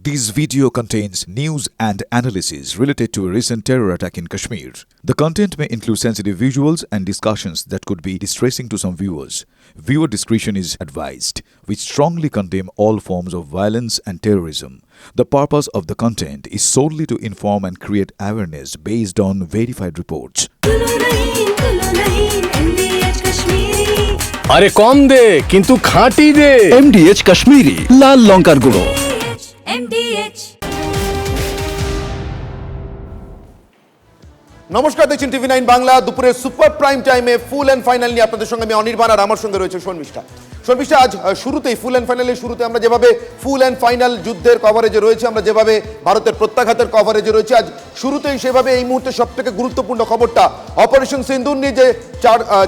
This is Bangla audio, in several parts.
This video contains news and analysis related to a recent terror attack in Kashmir. The content may include sensitive visuals and discussions that could be distressing to some viewers. Viewer discretion is advised. We strongly condemn all forms of violence and terrorism. The purpose of the content is solely to inform and create awareness based on verified reports. আরে কম দে কিন্তু খাঁটি দে। MDH কাশ্মীরি লাল লঙ্কার গুঁড়ো। MDH নমস্কার, দেখছেন TV9 বাংলা। দুপুরের সুপার প্রাইম টাইমে ফুল অ্যান্ড ফাইনাল নিয়ে আপনাদের সঙ্গে আমি অনির্বাণ, আর আমার সঙ্গে রয়েছে শর্মিষ্ঠা। শর্মিষ্ঠা, আজ শুরুতেই ফুল অ্যান্ড ফাইনালের শুরুতে আমরা যেভাবে ফুল অ্যান্ড ফাইনাল যুদ্ধের কভারেজে রয়েছে, আমরা যেভাবে ভারতের প্রত্যাঘাতের কভারেজে রয়েছে, আজ শুরুতেই সেভাবে এই মুহূর্তে সবথেকে গুরুত্বপূর্ণ খবরটা অপারেশন সিন্দুর নিয়ে যে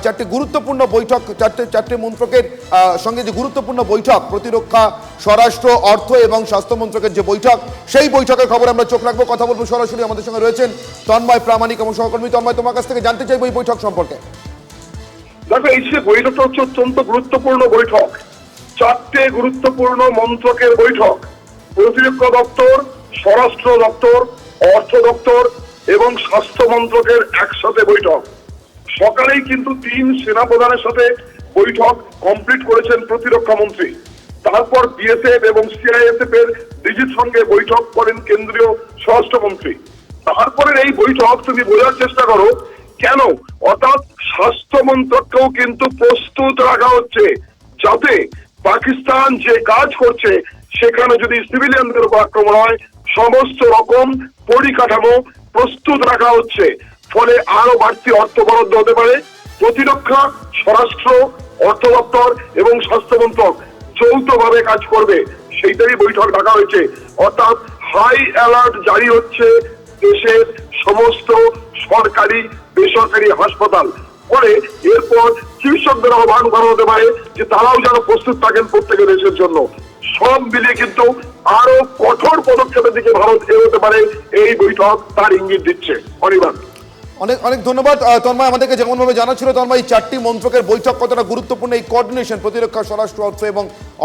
চারটি গুরুত্বপূর্ণ বৈঠক, চারটে মন্ত্রকের সঙ্গে যে গুরুত্বপূর্ণ বৈঠক, প্রতিরক্ষা, স্বরাষ্ট্র, অর্থ এবং স্বাস্থ্য মন্ত্রকের যে বৈঠক, সেই বৈঠকের খবর আমরা চোখ রাখবো। কথা বলবো সরাসরি, আমাদের সঙ্গে রয়েছেন তন্ময় প্রামাণিক এবং সহকর্মী। তন্ময়, তোমার কাছ থেকে জানতে চাইবো এই বৈঠক সম্পর্কে। দেখো, এই যে বৈঠকটা হচ্ছে অত্যন্ত গুরুত্বপূর্ণ বৈঠক। চারটে গুরুত্বপূর্ণ মন্ত্রকের বৈঠক, প্রতিরক্ষা দপ্তর, স্বরাষ্ট্র দপ্তর, অর্থ দপ্তর এবং স্বাস্থ্য মন্ত্রকের একসাথে বৈঠক। সকালেই কিন্তু 3 সেনাপ্রধানের সাথে বৈঠক কমপ্লিট করেছেন প্রতিরক্ষা মন্ত্রী। তারপর BSF এবং CISF এর ডিজির সঙ্গে বৈঠক করেন কেন্দ্রীয় স্বরাষ্ট্রমন্ত্রী। তারপরে এই বৈঠক তুমি বোঝার চেষ্টা করো কেন, অর্থাৎ স্বাস্থ্য মন্ত্রককেও কিন্তু প্রস্তুত রাখা হচ্ছে, যাতে পাকিস্তান যে কাজ করছে সেখানে যদি সিভিলিয়ানদের উপর আক্রমণ হয়, সমস্ত রকম পরিকাঠামো প্রস্তুত রাখা হচ্ছে। ফলে আরো বাড়তি অর্থ বরাদ্দ হতে পারে। প্রতিরক্ষা, স্বরাষ্ট্র, অর্থ দপ্তর এবং স্বাস্থ্য মন্ত্রক যৌথভাবে কাজ করবে, সেইটারই বৈঠক ডাকা হয়েছে। অর্থাৎ হাই অ্যালার্ট জারি হচ্ছে দেশের সমস্ত সরকারি বেসরকারি হাসপাতাল। পরে এরপর চিকিৎসকদের আহ্বান করা হতে পারে যে তারাও যেন প্রস্তুত থাকেন প্রত্যেকের দেশের জন্য। সব মিলিয়ে কিন্তু আরো কঠোর পদক্ষেপের দিকে ভারত এগোতে পারে এই বৈঠক তার ইঙ্গিত দিচ্ছে। অনির্বাণ, অনেক অনেক ধন্যবাদ তন্ময়। আমাদেরকে যেমন ভাবে জানাচ্ছিল তন্ময়, এই চারটি মন্ত্রকের বৈঠক কতটা গুরুত্বপূর্ণ, এই কোঅর্ডিনেশন প্রতিরক্ষা, স্বরাষ্ট্র,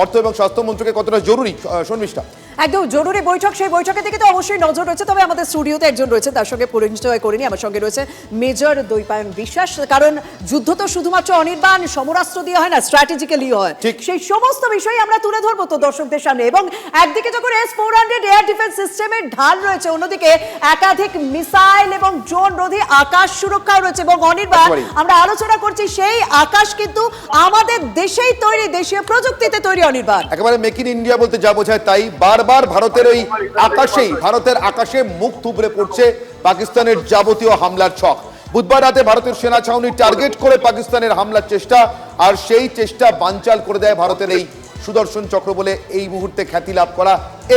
অর্থ এবং স্বাস্থ্য মন্ত্রকের কতটা জরুরি। শর্মিষ্ঠা, একদম জরুরি বৈঠক। সেই বৈঠকের দিকে তো অবশ্যই নজর রয়েছে। তবে আমাদের স্টুডিওতে একজন রয়েছে, তার সঙ্গে পরিচয় করিনি। আমার সঙ্গে রয়েছে মেজর দ্বৈপায়ন বিশ্বাস। কারণ যুদ্ধ তো শুধুমাত্র অনির্বাণ সমরাস্ত্র দিয়ে হয় না, স্ট্র্যাটেজিক্যালি হয়। সেই সমস্ত বিষয় আমরা তুলে ধরবো তো দর্শকদের সামনে। এবং একদিকে যখন S-400 এয়ার ডিফেন্স সিস্টেমের ঢাল রয়েছে, অন্যদিকে একাধিক মিসাইল এবং ড্রোন রোধী আকাশ সুরক্ষাও রয়েছে। এবং অনির্বাণ, আমরা আলোচনা করছি সেই আকাশ কিন্তু আমাদের দেশেই তৈরি, দেশীয় প্রযুক্তিতে তৈরি। অনির্বাণ, একেবারে মেক ইন ইন্ডিয়া বলতে যা বোঝায় তাই। বারবার ভারতের ওই ভারতের আকাশে মুখ থুবড়ে পড়ছে পাকিস্তানের যাবতীয় হামলার ছক। বুধবার রাতে ভারতের সেনা ছাউনি টার্গেট করে পাকিস্তানের হামলার চেষ্টা, আর সেই চেষ্টা বানচাল করে দেয় ভারতের এই সুদর্শন চক্র বলে এই মুহূর্তে খ্যাতি লাভ করা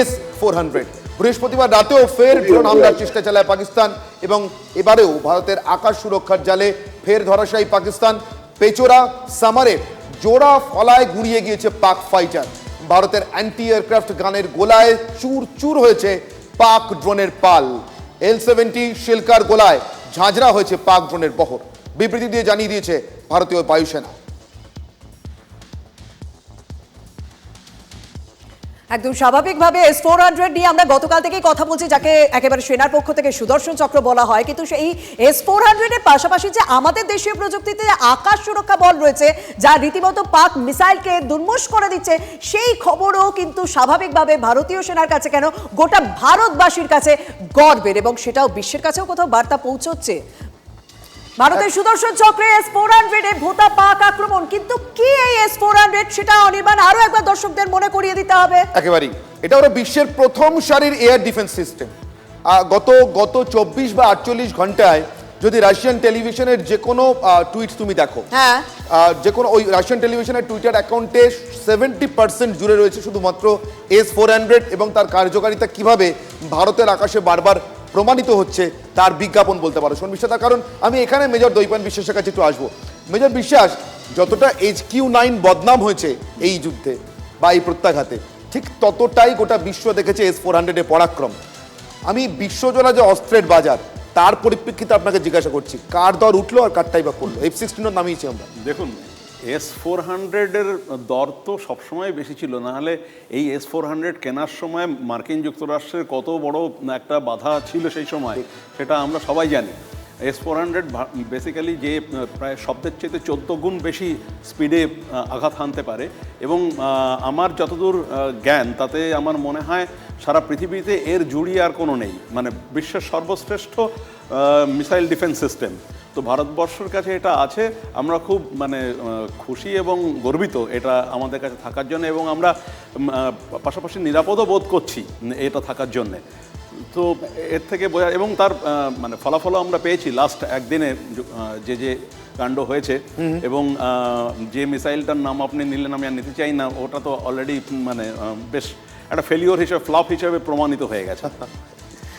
S-400। বৃহস্পতিবার রাতেও ফের ড্রোন হামলার চেষ্টা চালায় পাকিস্তান, এবং এবারেও ভারতের আকাশ সুরক্ষার জালে ফের ধরাশায়ী পাকিস্তান। পেচোরা সামারে জোড়া ফলায় গুড়িয়ে গিয়েছে পাক ফাইটার। ভারতের অ্যান্টি এয়ারক্রাফট গানের গোলায় চুর চুর হয়েছে পাক ড্রোনের পাল। L-70 শিলকার গোলায় ঝাঁঝরা হয়েছে পাক ড্রোনের বহর। বিবৃতি দিয়ে জানিয়ে দিয়েছে ভারতীয় বায়ুসেনা। একদম স্বাভাবিকভাবে S-400 নিয়ে আমরা গতকাল থেকেই কথা বলছি, যাকে একেবারে সেনার পক্ষ থেকে সুদর্শন চক্র বলা হয়। কিন্তু সেই S-400 এর পাশাপাশি যে আমাদের দেশীয় প্রযুক্তিতে আকাশ সুরক্ষা বল রয়েছে, যা রীতিমতো পাক মিসাইলকে দুর্মুষ করে দিচ্ছে, সেই খবরও কিন্তু স্বাভাবিকভাবে ভারতীয় সেনার কাছে কেন গোটা ভারতবাসীর কাছে গর্বের, এবং সেটাও বিশ্বের কাছেও কোথাও বার্তা পৌঁছচ্ছে। ভারতের সুদর্শন চক্রে S-400 এ ভোতা পাক আক্রমণ। কিন্তু কি এই S-400, সেটা অনির্বাণ আরো একবার দর্শকদের মনে করিয়ে দিতে হবে। একেবারেই, এটা হলো বিশ্বের প্রথম সারির এয়ার ডিফেন্স সিস্টেম। গত 24 বা 48 ঘন্টায় যদি রাশিয়ান টেলিভিশনের যে কোনো টুইট তুমি দেখো, যে কোনো ওই রাশিয়ান টেলিভিশনের টুইটার অ্যাকাউন্টে 70% জুড়ে রয়েছে শুধুমাত্র S-400 এবং তার কার্যকারিতা কিভাবে ভারতের আকাশে বারবার প্রমাণিত হচ্ছে তার বিজ্ঞাপন বলতে পারো শর্মিষ্ঠা। তার কারণ আমি এখানে মেজর দ্বৈপায়ন বিশ্বাসের কাছে একটু আসবো। মেজর বিশ্বাস, যতটা HQ-9 বদনাম হয়েছে এই যুদ্ধে বা এই প্রত্যাঘাতে, ঠিক ততটাই গোটা বিশ্ব দেখেছে S-400 এর পরাক্রম। আমি বিশ্বজোড়া যে অস্ত্রের বাজার, তার পরিপ্রেক্ষিতে আপনাকে জিজ্ঞাসা করছি, কার দর উঠলো আর কারটাই বা পড়লো? F-16 নামিয়েছি আমরা। দেখুন, S-400-এর দর তো সবসময় বেশি ছিল, নাহলে এই S-400 কেনার সময় মার্কিন যুক্তরাষ্ট্রের কত বড় একটা বাধা ছিল সেই সময়, সেটা আমরা সবাই জানি। S-400 বেসিক্যালি যে প্রায় শব্দের চেয়ে 14 গুণ বেশি স্পিডে আঘাত হানতে পারে, এবং আমার যতদূর জ্ঞান তাতে আমার মনে হয় সারা পৃথিবীতে এর জুড়ি আর কোনো নেই, মানে বিশ্বের সর্বশ্রেষ্ঠ মিসাইল ডিফেন্স সিস্টেম। তো ভারতবর্ষের কাছে এটা আছে, আমরা খুব মানে খুশি এবং গর্বিত এটা আমাদের কাছে থাকার জন্য, এবং আমরা পাশাপাশি নিরাপদও বোধ করছি এটা থাকার জন্যে। তো এর থেকে বোঝা, এবং তার মানে ফলাফলও আমরা পেয়েছি লাস্ট একদিনে যে যে কাণ্ড হয়েছে, এবং যে মিসাইলটার নাম আপনি নিলেন, আমি আর নিতে চাই না, ওটা তো অলরেডি মানে বেশ একটা ফেলিওর হিসেবে, ফ্লপ হিসেবে প্রমাণিত হয়ে গেছে।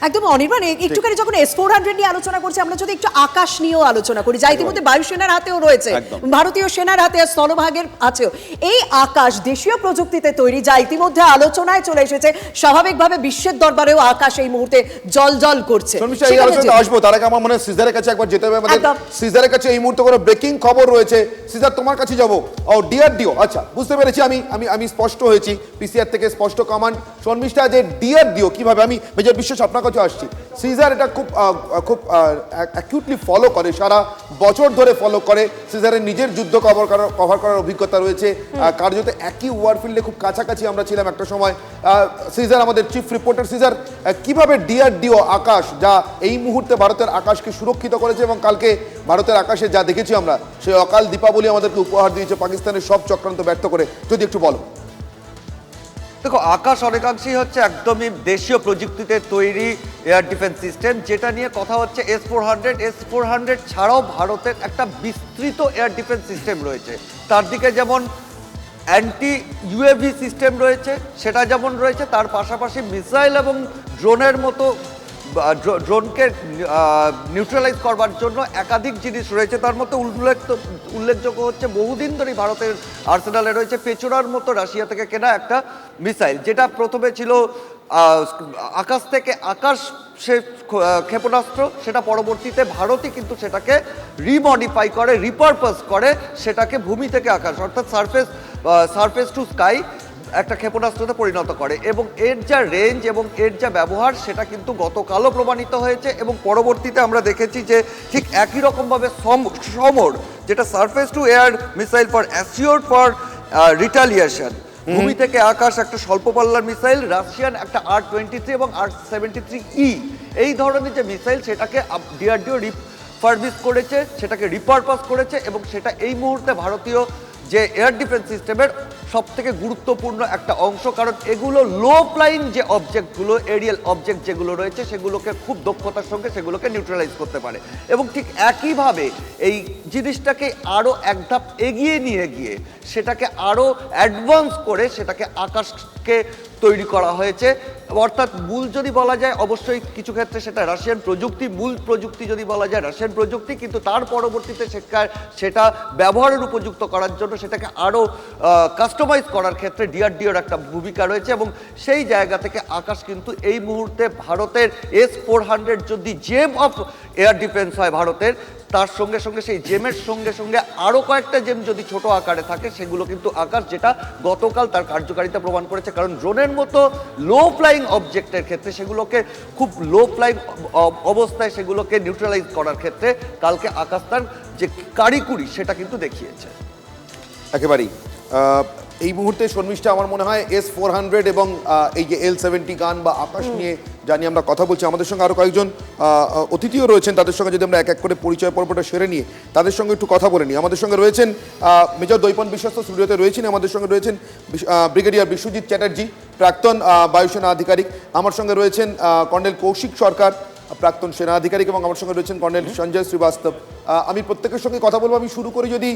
একদম অনির্বাণ, একটুখানি যখন S-400 নিয়ে আলোচনা করছি, আমরা যদি একটু আকাশ নিয়েও আলোচনা করি, যা ইতিমধ্যে বায়ুসেনার হাতেও রয়েছে, ভারতীয় সেনার হাতে, স্থলভাগের আছেও। এই আকাশ দেশীয় প্রযুক্তিতে তৈরি, যা ইতিমধ্যে আলোচনায় চলে এসেছে। স্বাভাবিকভাবে বিশ্বের দরবারেও আকাশ এই মুহূর্তে জল জল করছে। এই আলোচনাতে আসবো, তার আগে আমার মনে হয় সিজারের কাছে একবার যেতে হবে আমাদের। সিজারের কাছে এই মুহূর্তে কোনো ব্রেকিং খবর রয়েছে। সিজার, তোমার কাছে যাবো। ও ডিআরডিও, আচ্ছা বুঝতে পেরেছি, আমি স্পষ্ট হয়েছি, পিসিআর থেকে স্পষ্ট কমান্ড। শর্মিষ্ঠা, যে ডিআরডিও কিভাবে, আমি মেজর বিশ্বাস আপনার কাছে আসছি। সিজার এটা খুব খুব অ্যাকিউটলি ফলো করে, সারা বছর ধরে ফলো করে। সিজারের নিজের যুদ্ধ কভার করার অভিজ্ঞতা রয়েছে, কার্যত একই ওয়ারফিল্ডে খুব কাছাকাছি আমরা ছিলাম একটা সময়। সিজার আমাদের চিফ রিপোর্টার। সিজার, কিভাবে ডিআরডিও আকাশ, যা এই মুহূর্তে ভারতের আকাশকে সুরক্ষিত করেছে, এবং কালকে ভারতের আকাশে যা দেখেছি আমরা, সেই অকাল দীপাবলি আমাদেরকে উপহার দিয়েছে পাকিস্তানের সব চক্রান্ত ব্যর্থ করে, যদি একটু বলো। দেখো, আকাশ অনেকাংশেই হচ্ছে একদমই দেশীয় প্রযুক্তিতে তৈরি এয়ার ডিফেন্স সিস্টেম, যেটা নিয়ে কথা হচ্ছে S-400 ছাড়াও ভারতের একটা বিস্তৃত এয়ার ডিফেন্স সিস্টেম রয়েছে। তার দিকে যেমন অ্যান্টি ইউএভি সিস্টেম রয়েছে, সেটা যেমন রয়েছে, তার পাশাপাশি মিসাইল এবং ড্রোনের মতো ড্রোনকে নিউট্রালাইজ করবার জন্য একাধিক জিনিস রয়েছে। তার মধ্যে উল্লেখযোগ্য হচ্ছে বহুদিন ধরে ভারতের আর্সেনালে রয়েছে পেচোরার মতো রাশিয়া থেকে কেনা একটা মিসাইল, যেটা প্রথমে ছিল আকাশ থেকে আকাশ সে ক্ষেপণাস্ত্র। সেটা পরবর্তীতে ভারতই কিন্তু সেটাকে রিমডিফাই করে, রিপারপাস করে, সেটাকে ভূমি থেকে আকাশ, অর্থাৎ সারফেস টু স্কাই একটা ক্ষেপণাস্ত্রতে পরিণত করে। এবং এর যা রেঞ্জ এবং এর যা ব্যবহার, সেটা কিন্তু গতকালও প্রমাণিত হয়েছে। এবং পরবর্তীতে আমরা দেখেছি যে ঠিক একই রকমভাবে সমর, যেটা surface two air missile for assure for retaliation, ভূমি থেকে আকাশ একটা স্বল্প পাল্লার মিসাইল, রাশিয়ান একটা R-23 এবং R-73E, এই ধরনের যে মিসাইল, সেটাকে ডিআরডিও রিফারবিশ করেছে, সেটাকে রিপারপাস করেছে, এবং সেটা এই মুহূর্তে ভারতীয় যে এয়ার ডিফেন্স সিস্টেমের সব থেকে গুরুত্বপূর্ণ একটা অংশ। কারণ এগুলো লো ফ্লাইং যে অবজেক্টগুলো, এরিয়াল অবজেক্ট যেগুলো রয়েছে, সেগুলোকে খুব দক্ষতার সঙ্গে সেগুলোকে নিউট্রালাইজ করতে পারে। এবং ঠিক একইভাবে এই জিনিসটাকে আরও এক ধাপ এগিয়ে নিয়ে গিয়ে সেটাকে আরও অ্যাডভান্স করে সেটাকে আকাশকে তৈরি করা হয়েছে। অর্থাৎ মূল যদি বলা যায়, অবশ্যই কিছু ক্ষেত্রে সেটা রাশিয়ান প্রযুক্তি, মূল প্রযুক্তি যদি বলা যায় রাশিয়ান প্রযুক্তি, কিন্তু তার পরবর্তীতে সেটা ব্যবহারের উপযুক্ত করার জন্য সেটাকে আরও কাস্টমাইজ করার ক্ষেত্রে ডিআরডিওর একটা ভূমিকা রয়েছে। এবং সেই জায়গা থেকে আকাশ কিন্তু এই মুহূর্তে ভারতের S-400 যদি জেম অফ এয়ার ডিফেন্স হয় ভারতের, তার সঙ্গে সঙ্গে সেই জেমের সঙ্গে সঙ্গে আরও কয়েকটা জেম যদি ছোট আকারে থাকে, সেগুলো কিন্তু আকাশ, যেটা গতকাল তার কার্যকারিতা প্রমাণ করেছে। কারণ ড্রোনের মতো লো ফ্লাইং অবজেক্টের ক্ষেত্রে সেগুলোকে খুব লো ফ্লাইং অবস্থায় সেগুলোকে নিউট্রালাইজ করার ক্ষেত্রে কালকে আকাশ তার যে কারিকুরি, সেটা কিন্তু দেখিয়েছে। একেবারেই এই মুহূর্তে শর্মিষ্ঠা, আমার মনে হয় S-400 এবং এই যে L-70 গান বা আকাশ নিয়ে জানি আমরা কথা বলছি, আমাদের সঙ্গে আরও কয়েকজন অতিথিও রয়েছেন, তাদের সঙ্গে যদি আমরা এক এক করে পরিচয় পর্বটা সেরে নিয়ে তাদের সঙ্গে একটু কথা বলে নিই। আমাদের সঙ্গে রয়েছেন মেজর দৈপন বিশ্বাস, স্টুডিওতে রয়েছেন। আমাদের সঙ্গে রয়েছেন ব্রিগেডিয়ার বিশ্বজিৎ চ্যাটার্জি, প্রাক্তন বায়ুসেনা আধিকারিক। আমার সঙ্গে রয়েছেন কর্নেল কৌশিক সরকার, প্রাক্তন সেনা আধিকারিক, এবং আমার সঙ্গে রয়েছেন কর্নেল সঞ্জয় শ্রীবাস্তব। আমি প্রত্যেকের সঙ্গে কথা বলবো। আমি শুরু করি যদি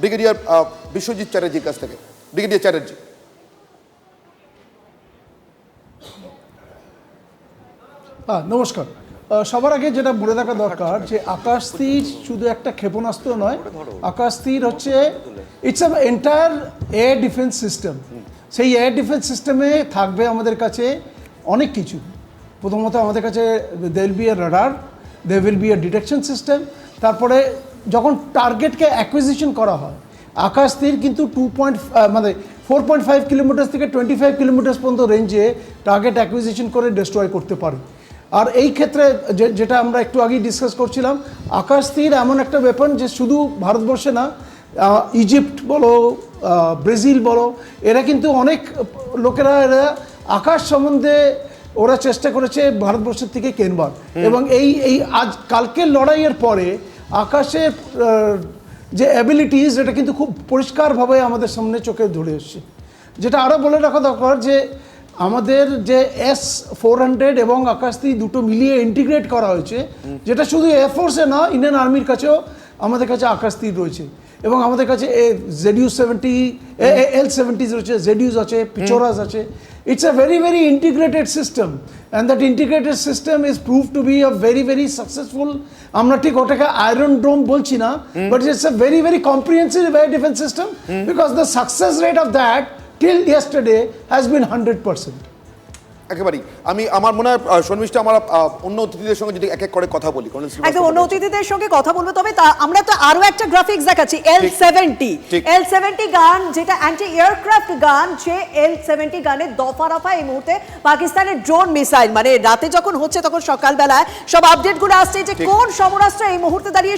ব্রিগেডিয়ার বিশ্বজিৎ চ্যাটার্জির কাছ থেকে। ব্রিগেডিয়ার চ্যাটার্জি। নমস্কার। সবার আগে যেটা বলে রাখা দরকার যে আকাশ তীর শুধু একটা ক্ষেপণাস্ত্র নয়, আকাশ তীর হচ্ছে it's a entire air defence system. সেই এয়ার ডিফেন্স সিস্টেমে থাকবে আমাদের কাছে অনেক কিছু। প্রথমত আমাদের কাছে they will be a radar, they will be a detection system. তারপরে যখন টার্গেটকে অ্যাকুইজিশন করা হয়, আকাশ তীর কিন্তু 4.5 কিলোমিটার থেকে 25 কিলোমিটার পর্যন্ত রেঞ্জে টার্গেট অ্যাকুইজিশন করে ডিস্ট্রয় করতে পারে। আর এই ক্ষেত্রে যেটা আমরা একটু আগেই ডিসকাস করছিলাম, আকাশ তীর এমন একটা ওয়েপন যে শুধু ভারতবর্ষে না, ইজিপ্ট বলো, ব্রাজিল বলো, এরা কিন্তু অনেক লোকেরা এরা আকাশ সম্বন্ধে ওরা চেষ্টা করেছে ভারতবর্ষের থেকে কেনবার। এবং এই আজ কালকের লড়াইয়ের পরে আকাশের যে অ্যাবিলিটিস এটা কিন্তু খুব পরিষ্কারভাবে আমাদের সামনে চোখে ধরে এসছে। যেটা আরও বলে রাখা দরকার যে আমাদের যে S-400 এবং আকাশ তীর দুটো মিলিয়ে ইন্টিগ্রেট করা হয়েছে, যেটা শুধু এয়ারফোর্সে না, ইন্ডিয়ান আর্মির কাছেও আমাদের কাছে আকাশ তীর রয়েছে। এবং আমাদের কাছে ZU-70 L-70 রয়েছে, ZUs আছে, পিচোরাস আছে। It's a very, very integrated system, and that integrated system is proved to be a very, very successful. আমরা ঠিক ওটাকে আয়রন ডোম বলছি না, but it's a very, very comprehensive air defense system, because the success rate of that till yesterday has been 100%. একেবারেই আমার মনে হয় শর্মিষ্ঠা, আমার অন্য অতিথিদের সঙ্গে যদি এক এক করে কথা বলি, একদম অন্য অতিথিদের সঙ্গে কথা বলবো, তবে আমরা তো আরো একটা গ্রাফিক্স দেখাচ্ছি, L-70 গান, যেটা অ্যান্টি এয়ারক্রাফট গান। যে L-70 গানের দফা রফা এই মুহূর্তে পাকিস্তানের ড্রোন মিসাইল, মানে রাতে যখন হচ্ছে তখন সকালবেলায় সব আপডেটগুলো আসছে যে কোন সমরাস্ত্র এই মুহূর্তে দাঁড়িয়ে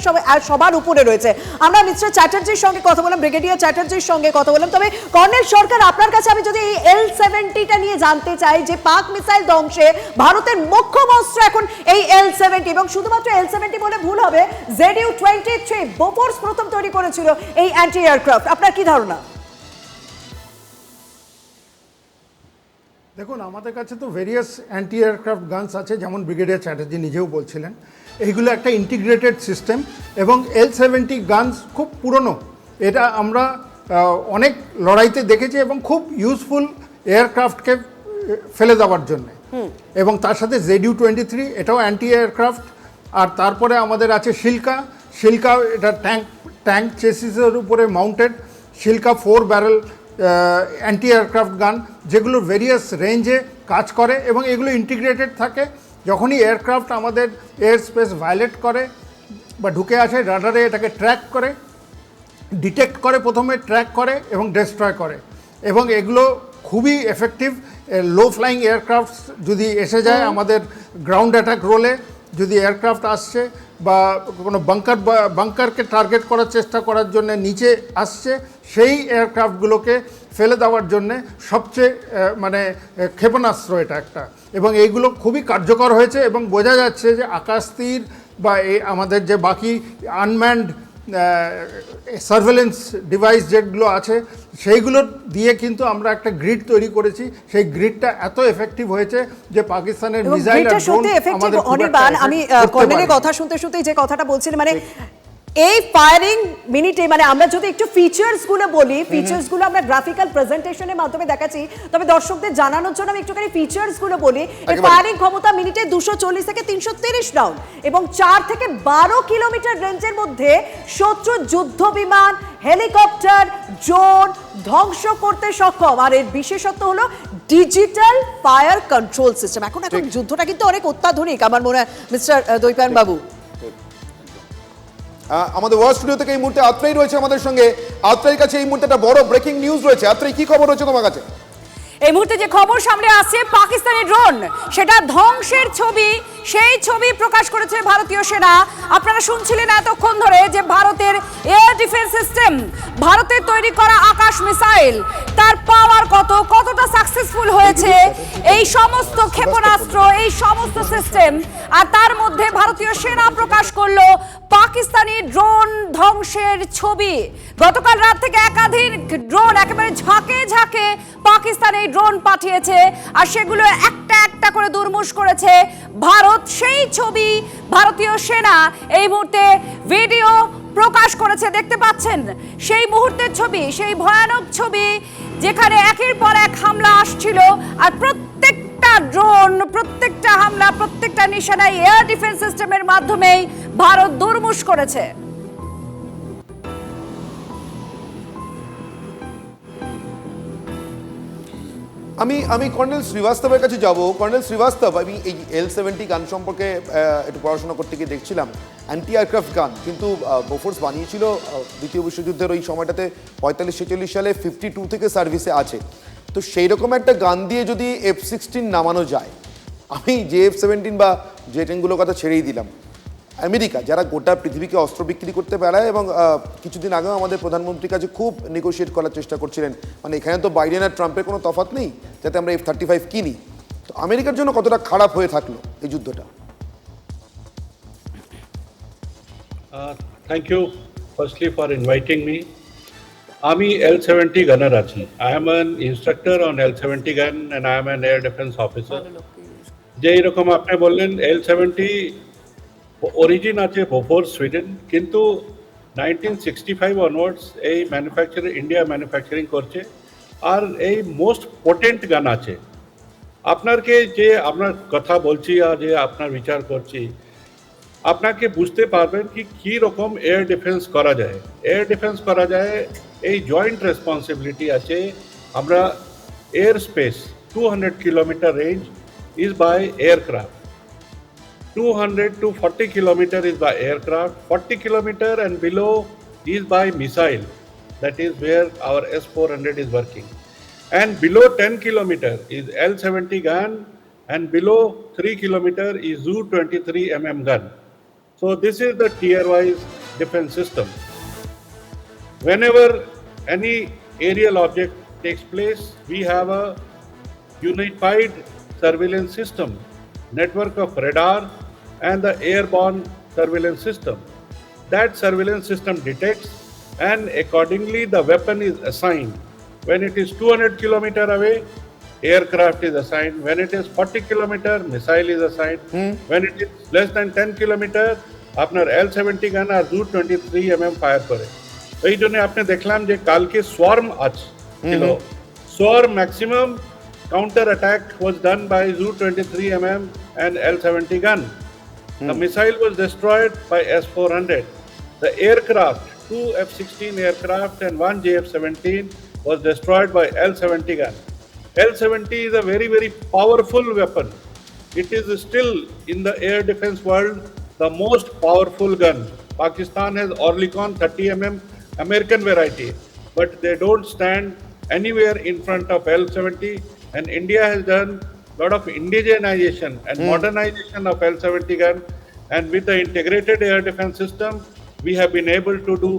সবার উপরে রয়েছে। আমরা মিস্টার চ্যাটার্জির সঙ্গে কথা বললাম, ব্রিগেডিয়ার চ্যাটার্জির সঙ্গে কথা বললাম। তবে কর্নেল সরকার, আপনার কাছে আমি যদি এই L-70টা নিয়ে জানতে চাই, যে পাক মিসাইল ধ্বংসে ভারতের মোক্ষম অস্ত্র এখন এই L-70, এবং শুধুমাত্র L-70 বলে ভুল হবে, ZU-23 বোফোর্স প্রথম তৈরি করেছিল এই অ্যান্টি এয়ারক্রাফট। আপনার কি ধারণা? দেখুন, আমাদের কাছে তো ভেরিয়াস অ্যান্টি এয়ারক্রাফট গানস আছে, যেমন ব্রিগেডিয়ার চ্যাটার্জি নিজেও বলছিলেন। এইগুলো একটা ইন্টিগ্রেটেড সিস্টেম, এবং L-70 গানস খুব পুরনো। এটা আমরা অনেক লড়াইতে দেখেছি, এবং খুব ইউজফুল এয়ারক্রাফটকে ফেলে দেওয়ার জন্য। এবং তার সাথে ZU-23, এটাও অ্যান্টি এয়ারক্রাফট। আর তারপরে আমাদের আছে শিলকা, এটা ট্যাঙ্ক চেসিসের উপরে mounted Shilka 4 barrel anti aircraft gun, যেগুলো ভেরিয়াস রেঞ্জে কাজ করে, এবং এগুলো ইন্টিগ্রেটেড থাকে। যখনই এয়ারক্রাফট আমাদের এয়ার স্পেস ভায়োলেট করে বা ঢুকে আসে, রাডারে এটাকে ট্র্যাক করে, ডিটেক্ট করে, প্রথমে ট্র্যাক করে এবং ডেস্ট্রয় করে। এবং এগুলো খুবই এফেক্টিভ। লো ফ্লাইং এয়ারক্রাফট যদি এসে যায় আমাদের গ্রাউন্ড অ্যাটাক রোলে, যদি এয়ারক্রাফট আসছে বা কোনো বাংকারকে টার্গেট করার চেষ্টা করার জন্য নিচে আসছে, সেই এয়ারক্রাফটগুলোকে ফেলে দেওয়ার জন্যে সবচেয়ে মানে ক্ষেপণাস্ত্র এটা একটা। এবং এইগুলো খুবই কার্যকর হয়েছে, এবং বোঝা যাচ্ছে যে আকাশ তীর বা আমাদের যে বাকি আনম্যান্ড সার্ভেলেন্স ডিভাইস যেগুলো আছে, সেইগুলো দিয়ে কিন্তু আমরা একটা গ্রিড তৈরি করেছি। সেই গ্রিডটা এত এফেক্টিভ হয়েছে যে পাকিস্তানের মিসাইল আর ড্রোন আমাদের অনির্বাণ, আমি কর্নেলের কথা শুনতে যে কথাটা বলছিলেন, মানে এই ফায়ারিং মিনিটে, মানে আমরা যদি একটু ফিচার্স গুলো বলি, ফিচার্স গুলো আমরা গ্রাফিক্যাল প্রেজেন্টেশনের মাধ্যমে দেখাচ্ছি, তবে দর্শকদের জানানোর জন্য আমি একটুখানি ফিচার্স গুলো বলি। এই ফায়ারিং ক্ষমতা মিনিটে 240 থেকে 330 রাউন্ড, এবং 4 থেকে 12 কিলোমিটার রেঞ্জের মধ্যে শত্রু যুদ্ধ বিমান, হেলিকপ্টার, ড্রোন ধ্বংস করতে সক্ষম। আর এর বিশেষত্ব হলো ডিজিটাল ফায়ার কন্ট্রোল সিস্টেম। এখন যুদ্ধটা কিন্তু অনেক অত্যাধুনিক আমার মনে হয়, মিস্টার দৈপায়ন বাবু। আমাদের ওয়ার্ল্ড স্টুডিও থেকে এই মুহূর্তে আত্রাই রয়েছে আমাদের সঙ্গে। আত্রাইয়ের কাছে এই মুহূর্তে একটা বড় ব্রেকিং নিউজ রয়েছে। আত্রাই, কি খবর রয়েছে তোমার কাছে? এই মুহূর্তে যে খবর সামনে আসছে, পাকিস্তানি ড্রোন সেটা ধ্বংসের ছবি, সেই ছবি প্রকাশ করেছে ভারতীয় সেনা। আপনারা শুনছিলেন এতক্ষণ ধরে যে ভারতের এয়ার ডিফেন্স সিস্টেম, ভারতের তৈরি করা আকাশ মিসাইল, তার পাওয়ার কতটা সাকসেসফুল হয়েছে এই সমস্ত ক্ষেপণাস্ত্র, এই সমস্ত সিস্টেম। আর তার মধ্যে ভারতীয় সেনা প্রকাশ করলো পাকিস্তানি ড্রোন ধ্বংসের ছবি। গতকাল রাত থেকে একাধিক ড্রোন একেবারে ঝাঁকে ঝাঁকে পাকিস্তান এই ড্রোন পাঠিয়েছে, আর সেগুলো একটা একটা করে দুর্মুষ করেছে ভারত। সেই ছবি ভারতীয় সেনা এই মুহূর্তে ভিডিও প্রকাশ করেছে, দেখতে পাচ্ছেন সেই মুহূর্তের ছবি, সেই ভয়ানক ছবি, যেখানে একের পর এক হামলা আসছিল, আর প্রত্যেকটা ড্রোন, প্রত্যেকটা হামলা, প্রত্যেকটা নিশানায় এয়ার ডিফেন্স সিস্টেমের মাধ্যমেই ভারত দুর্মুষ করেছে। আমি কর্নেল শ্রীবাস্তবের কাছে যাব। কর্নেল শ্রীবাস্তব, আমি এই L-70 গান সম্পর্কে একটু পড়াশোনা করতে গিয়ে দেখছিলাম অ্যান্টি এয়ারক্রাফট গান কিন্তু বোফোর্স বানিয়েছিল দ্বিতীয় বিশ্বযুদ্ধের ওই সময়টাতে 45-46 সালে 52 থেকে সার্ভিসে আছে। তো সেই রকম একটা গান দিয়ে যদি F-16 নামানো যায়, আমি যে F-17 বা যে ট্যাঙ্কগুলোর কথা ছেড়েই দিলাম, আমেরিকা যারা গোটা পৃথিবীকে অস্ত্র বিক্রি করতে পারে এবং কিছুদিন আগেও আমাদের প্রধানমন্ত্রীর কাছে খুব নেগোশিয়েট করার চেষ্টা করছিলেন, মানে এখানে তো বাইডেন আর ট্রাম্পের কোনো তফাৎ নেই যাতে আমরা F-35 কিনি। তো আমেরিকার জন্য কতটা খারাপ হয়ে থাকলো এই যুদ্ধটা? Thank you firstly for inviting me. আমি L-70 গানার আছি। I am an instructor on L-70 gun and I am an air defence officer. যেই রকম আপনি বললেন L-70 অরিজিন আছে বোফোর্স সুইডেন, কিন্তু 1965 অনওয়ার্ডস এই ম্যানুফ্যাকচারিং ইন্ডিয়া ম্যানুফ্যাকচারিং করছে। আর এই মোস্ট পোটেন্ট গান আছে। আপনাকে যে আপনার কথা বলছি আর যে আপনার বিচার করছি, আপনাকে বুঝতে পারবেন কি কী রকম এয়ার ডিফেন্স করা যায়। এয়ার ডিফেন্স করা যায়, এই জয়েন্ট রেসপন্সিবিলিটি আছে। আমরা air space 200 kilometre range is by aircraft, 200 to 40 kilometer is by aircraft, 40 kilometer and below is by missile. That is where our S-400 is working. And below 10 kilometer is L-70 gun, and below 3 kilometer is Zu-23 mm gun. So this is the tier-wise defense system. Whenever any aerial object takes place, we have a unified surveillance system, network of radar and the airborne surveillance system. That surveillance system detects, and accordingly the weapon is assigned. When it is 200 kilometer away, aircraft is assigned. When it is 40 kilometer, missile is assigned. When it is less than 10 kilometer, আপনার L-70 গান আর Zu-23 mm ফায়ার করে। এই জন্য আপনি দেখলাম যে কালকে সোয়ার্ম ছিল। Swarm maximum counter attack was done by Zu-23 mm and L-70 gun. The missile was destroyed by S-400. The aircraft, 2 F-16 aircraft and 1 JF-17 was destroyed by L-70 gun. L-70 is a very, very powerful weapon. It is still in the air defense world the most powerful gun. Pakistan has Orlikon 30 mm American variety, but they don't stand anywhere in front of L-70. And India has done a lot of indigenization and modernization of L-70 gun, and with the integrated air defense system, we have been able to do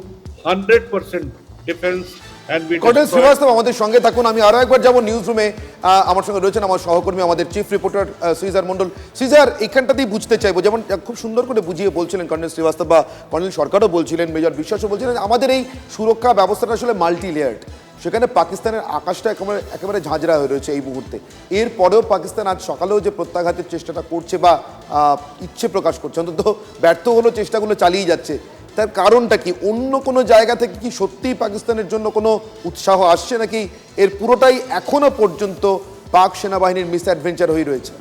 100% defense. And we colonel Srivastava আমাদের সঙ্গে থাকুন। আমি আরো একবার যাব নিউজ রুমে। আমার সঙ্গে রয়েছেন আমার সহকর্মী, আমাদের চিফ রিপোর্টার শ্রীজার মণ্ডল। শ্রীজার, এখানটাতেই বুঝতে চাইবো, যেমন খুব সুন্দর করে বুঝিয়ে বলছিলেন কর্নেল শ্রীবাস্তব বা কর্নেল সরকারও বলছিলেন, মেজর বিশ্বাসও বলছিলেন, আমাদের এই সুরক্ষা ব্যবস্থাটা আসলে মাল্টি লেয়ার্ড। সেখানে পাকিস্তানের আকাশটা একেবারে ঝাঁঝরা হয়ে রয়েছে এই মুহূর্তে। এরপরেও পাকিস্তান আজ সকালেও যে প্রত্যাঘাতের চেষ্টাটা করছে বা ইচ্ছে প্রকাশ করছে, অন্তত ব্যর্থ হলো চেষ্টাগুলো চালিয়ে যাচ্ছে, তার কারণটা কি? অন্য কোনো জায়গা থেকে কি সত্যিই পাকিস্তানের জন্য কোনো উৎসাহ আসছে, নাকি এর পুরোটাই এখনো পর্যন্ত পাক সেনাবাহিনীর মিস অ্যাডভেঞ্চার হয়ে রয়েছে?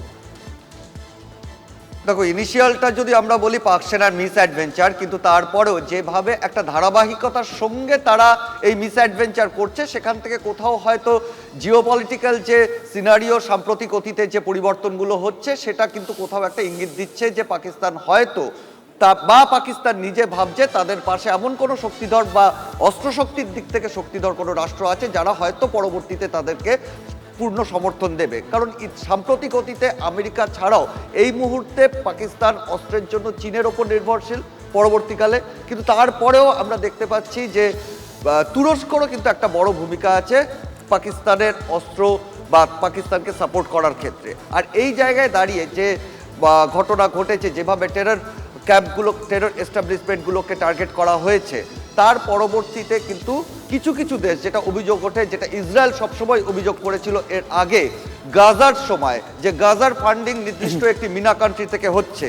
দেখো, ইনিশিয়ালটা যদি আমরা বলি পাক সেনার মিস অ্যাডভেঞ্চার, কিন্তু তারপরেও যেভাবে একটা ধারাবাহিকতার সঙ্গে তারা এই মিস অ্যাডভেঞ্চার করছে, সেখান থেকে কোথাও হয়তো জিওপলিটিক্যাল যে সিনারিও সাম্প্রতিক অতীতে যে পরিবর্তনগুলো হচ্ছে, সেটা কিন্তু কোথাও একটা ইঙ্গিত দিচ্ছে যে পাকিস্তান হয়তো পাকিস্তান নিজে ভাবছে তাদের পাশে এমন কোনো শক্তিধর বা অস্ত্রশক্তির দিক থেকে শক্তিধর কোনো রাষ্ট্র আছে যারা হয়তো পরবর্তীতে তাদেরকে পূর্ণ সমর্থন দেবে। কারণ সাম্প্রতিক অতীতে আমেরিকা ছাড়াও এই মুহূর্তে পাকিস্তান অস্ত্রের জন্য চীনের ওপর নির্ভরশীল পরবর্তীকালে, কিন্তু তারপরেও আমরা দেখতে পাচ্ছি যে তুরস্করও কিন্তু একটা বড় ভূমিকা আছে পাকিস্তানের অস্ত্র বা পাকিস্তানকে সাপোর্ট করার ক্ষেত্রে। আর এই জায়গায় দাঁড়িয়ে যে ঘটনা ঘটেছে, যেভাবে টেরর ক্যাম্পগুলো, টেরর এস্টাবলিশমেন্টগুলোকে টার্গেট করা হয়েছে, তার পরবর্তীতে কিন্তু কিছু কিছু দেশ, যেটা অভিযোগ ওঠে, যেটা ইসরায়েল সবসময় অভিযোগ করেছিল এর আগে গাজার সময়, যে গাজার ফান্ডিং নির্দিষ্ট একটি মিনা কান্ট্রি থেকে হচ্ছে,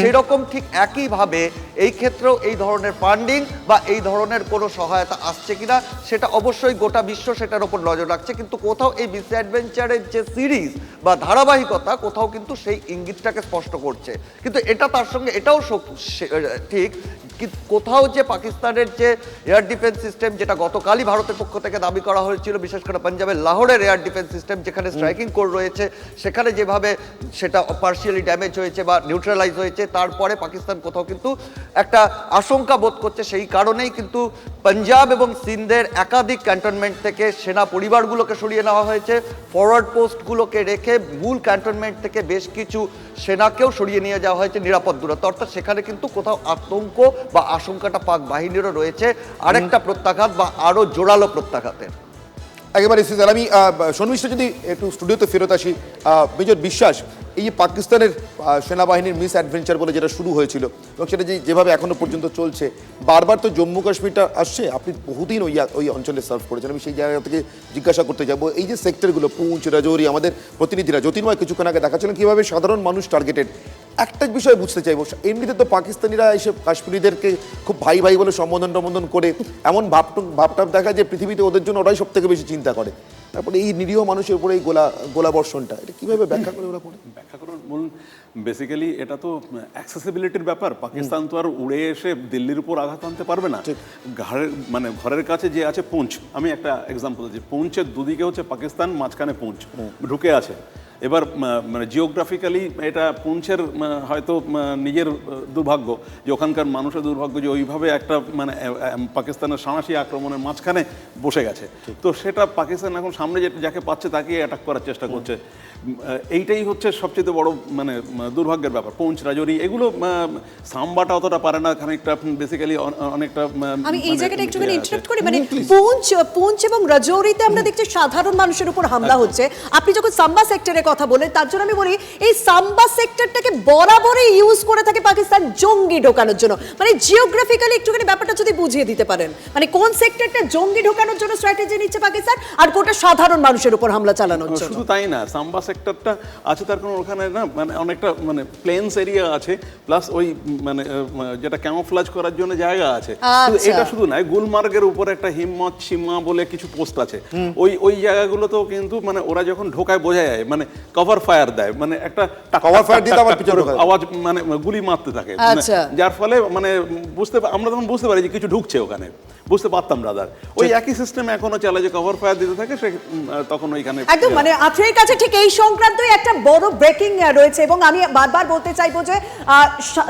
সেরকম ঠিক একইভাবে এই ক্ষেত্রেও এই ধরনের ফান্ডিং বা এই ধরনের কোনো সহায়তা আসছে কিনা সেটা অবশ্যই গোটা বিশ্ব সেটার উপর নজর রাখছে। কিন্তু কোথাও এই মিস অ্যাডভেঞ্চারের যে সিরিজ বা ধারাবাহিকতা কোথাও কিন্তু সেই ইঙ্গিতটাকে স্পষ্ট করছে। কিন্তু এটা তার সঙ্গে এটাও ঠিক কোথাও যে পাকিস্তানের যে এয়ার ডিফেন্স সিস্টেম, যেটা গতকাল গতকালই ভারতের পক্ষ থেকে দাবি করা হয়েছিল, বিশেষ করে পাঞ্জাবের লাহোরের এয়ার ডিফেন্স সিস্টেম যেখানে স্ট্রাইকিং কোর রয়েছে সেখানে যেভাবে সেটা পার্শিয়ালি ড্যামেজ হয়েছে বা নিউট্রালাইজ হয়েছে, তারপরে পাকিস্তান কোথাও কিন্তু একটা আশঙ্কা বোধ করছে। সেই কারণেই কিন্তু পাঞ্জাব এবং সিন্ধের একাধিক ক্যান্টনমেন্ট থেকে সেনা পরিবারগুলোকে সরিয়ে নেওয়া হয়েছে, ফরওয়ার্ড পোস্টগুলোকে রেখে মূল ক্যান্টনমেন্ট থেকে বেশ কিছু সেনাকেও সরিয়ে নিয়ে যাওয়া হয়েছে নিরাপদ দূরত্ব। অর্থাৎ সেখানে কিন্তু কোথাও আতঙ্ক বা আশঙ্কাটা পাক বাহিনীরও রয়েছে আরেকটা প্রত্যাঘাত বা আরো জোরালো প্রত্যাঘাতের। একেবারে সিজার, আমি শর্মিষ্ঠা যদি একটু স্টুডিওতে ফেরত আসি, মেজর বিশ্বাস, এই যে পাকিস্তানের সেনাবাহিনীর মিস অ্যাডভেঞ্চার বলে যেটা শুরু হয়েছিল এবং সেটা যেভাবে এখনো পর্যন্ত চলছে, বারবার তো জম্মু কাশ্মীরটা আসছে, আপনি বহুদিন ওই অঞ্চলে সার্ভ করেছেন, আমি সেই জায়গা থেকে জিজ্ঞাসা করতে যাবো এই যে সেক্টরগুলো পুঞ্চ, রাজৌরি, আমাদের প্রতিনিধিরা জ্যোতির্ময় কিছুক্ষণ আগে দেখাচ্ছিলেন কীভাবে সাধারণ মানুষ টার্গেটেড। একটা বিষয় বুঝতে চাইবো, এমনিতে তো পাকিস্তানিরা এসে কাশ্মীরিদেরকে খুব ভাই ভাই বলে সম্বোধন করে এমন ভাবটাপ দেখা যে পৃথিবীতে ওদের জন্য ওরাই সব থেকে বেশি চিন্তা করে, তারপরে এই নিরীহ মানুষের উপরে এই গোলাবর্ষণটা এটা কীভাবে ব্যাখ্যা করে ওরা? ব্যাখ্যা করুন বলুন। বেসিক্যালি এটা তো অ্যাক্সেসিবিলিটির ব্যাপার। পাকিস্তান তো আর উড়ে এসে দিল্লির উপর আঘাত আনতে পারবে না। ঘরের কাছে যে আছে পুঞ্চ, আমি একটা এক্সাম্পল দিচ্ছি, পুঞ্চের দুদিকে হচ্ছে পাকিস্তান, মাঝখানে পুঞ্চ ঢুকে আছে। এবার মানে জিওগ্রাফিক্যালি এটা পুঞ্চের হয়তো নিজের দুর্ভাগ্য যে ওখানকার মানুষের দুর্ভাগ্য যে ওইভাবে একটা মানে পাকিস্তানের সাঁড়াশি আক্রমণের মাঝখানে বসে গেছে। তো সেটা পাকিস্তান এখন সামনে যাকে পাচ্ছে তাকে অ্যাটাক করার চেষ্টা করছে। এইটাই হচ্ছে সবচেয়ে বড় মানে দুর্ভাগ্যের ব্যাপার। পুঞ্চ, রাজৌরি এগুলো সাম্বাটা অতটা পারে না, খানিকটা বেসিক্যালি অনেকটা। আমি এই জায়গাটা একটুখানি ইন্টারাপ্ট করি, মানে পুঞ্চ এবং রাজৌরিতে আমরা দেখছি সাধারণ মানুষের উপর হামলা হচ্ছে। আপনি যখন সাম্বা সেক্টরে কথা বলেন তার জন্য আমি বলি এই সাম্বা সেক্টরটাকে বরাবরই ইউজ করে থাকে পাকিস্তান জঙ্গি ঢোকানোর জন্য। মানে জিওগ্রাফিক্যালি একটুখানি ব্যাপারটা যদি বুঝিয়ে দিতে পারেন, মানে কোন সেক্টরটা জঙ্গি ঢোকানোর জন্য স্ট্র্যাটেজি নিচ্ছে পাকিস্তান আর কোনটা সাধারণ মানুষের উপর হামলা চালানোর জন্য। শুধু তাই না, সাম্বা সেক্টরটা আছে তার কোনো ওখানে না মানে অনেকটা মানে প্লেন্স এরিয়া আছে, প্লাস ওই মানে যেটা ক্যামোফ্লাজ করার জন্য জায়গা আছে। এটা শুধু নয়, গুলমার্গের উপর একটা হিম্মত সীমা বলে কিছু পোস্ট আছে, ওই জায়গাগুলোতেও কিন্তু মানে ওরা যখন ঢোকায় বোঝা যায়, মানে কভার ফায়ার দেয়, মানে একটা কভার ফায়ার দিতে আবার পিছনে আওয়াজ মানে গুলি মারতে থাকে, যার ফলে মানে আমরা তখন বুঝতে পারি যে কিছু ঢুকছে ওখানে, বুঝতে পারতাম রাদার। ওই একই সিস্টেম এখনো চলে যে কভার ফায়ার দিতে থাকে, সে তখন ওইখানে একদম মানে আপনার কাছে ঠিক এই সংক্রান্তই একটা বড় ব্রেকিং রয়েছে। এবং আমি বারবার বলতে চাইবো যে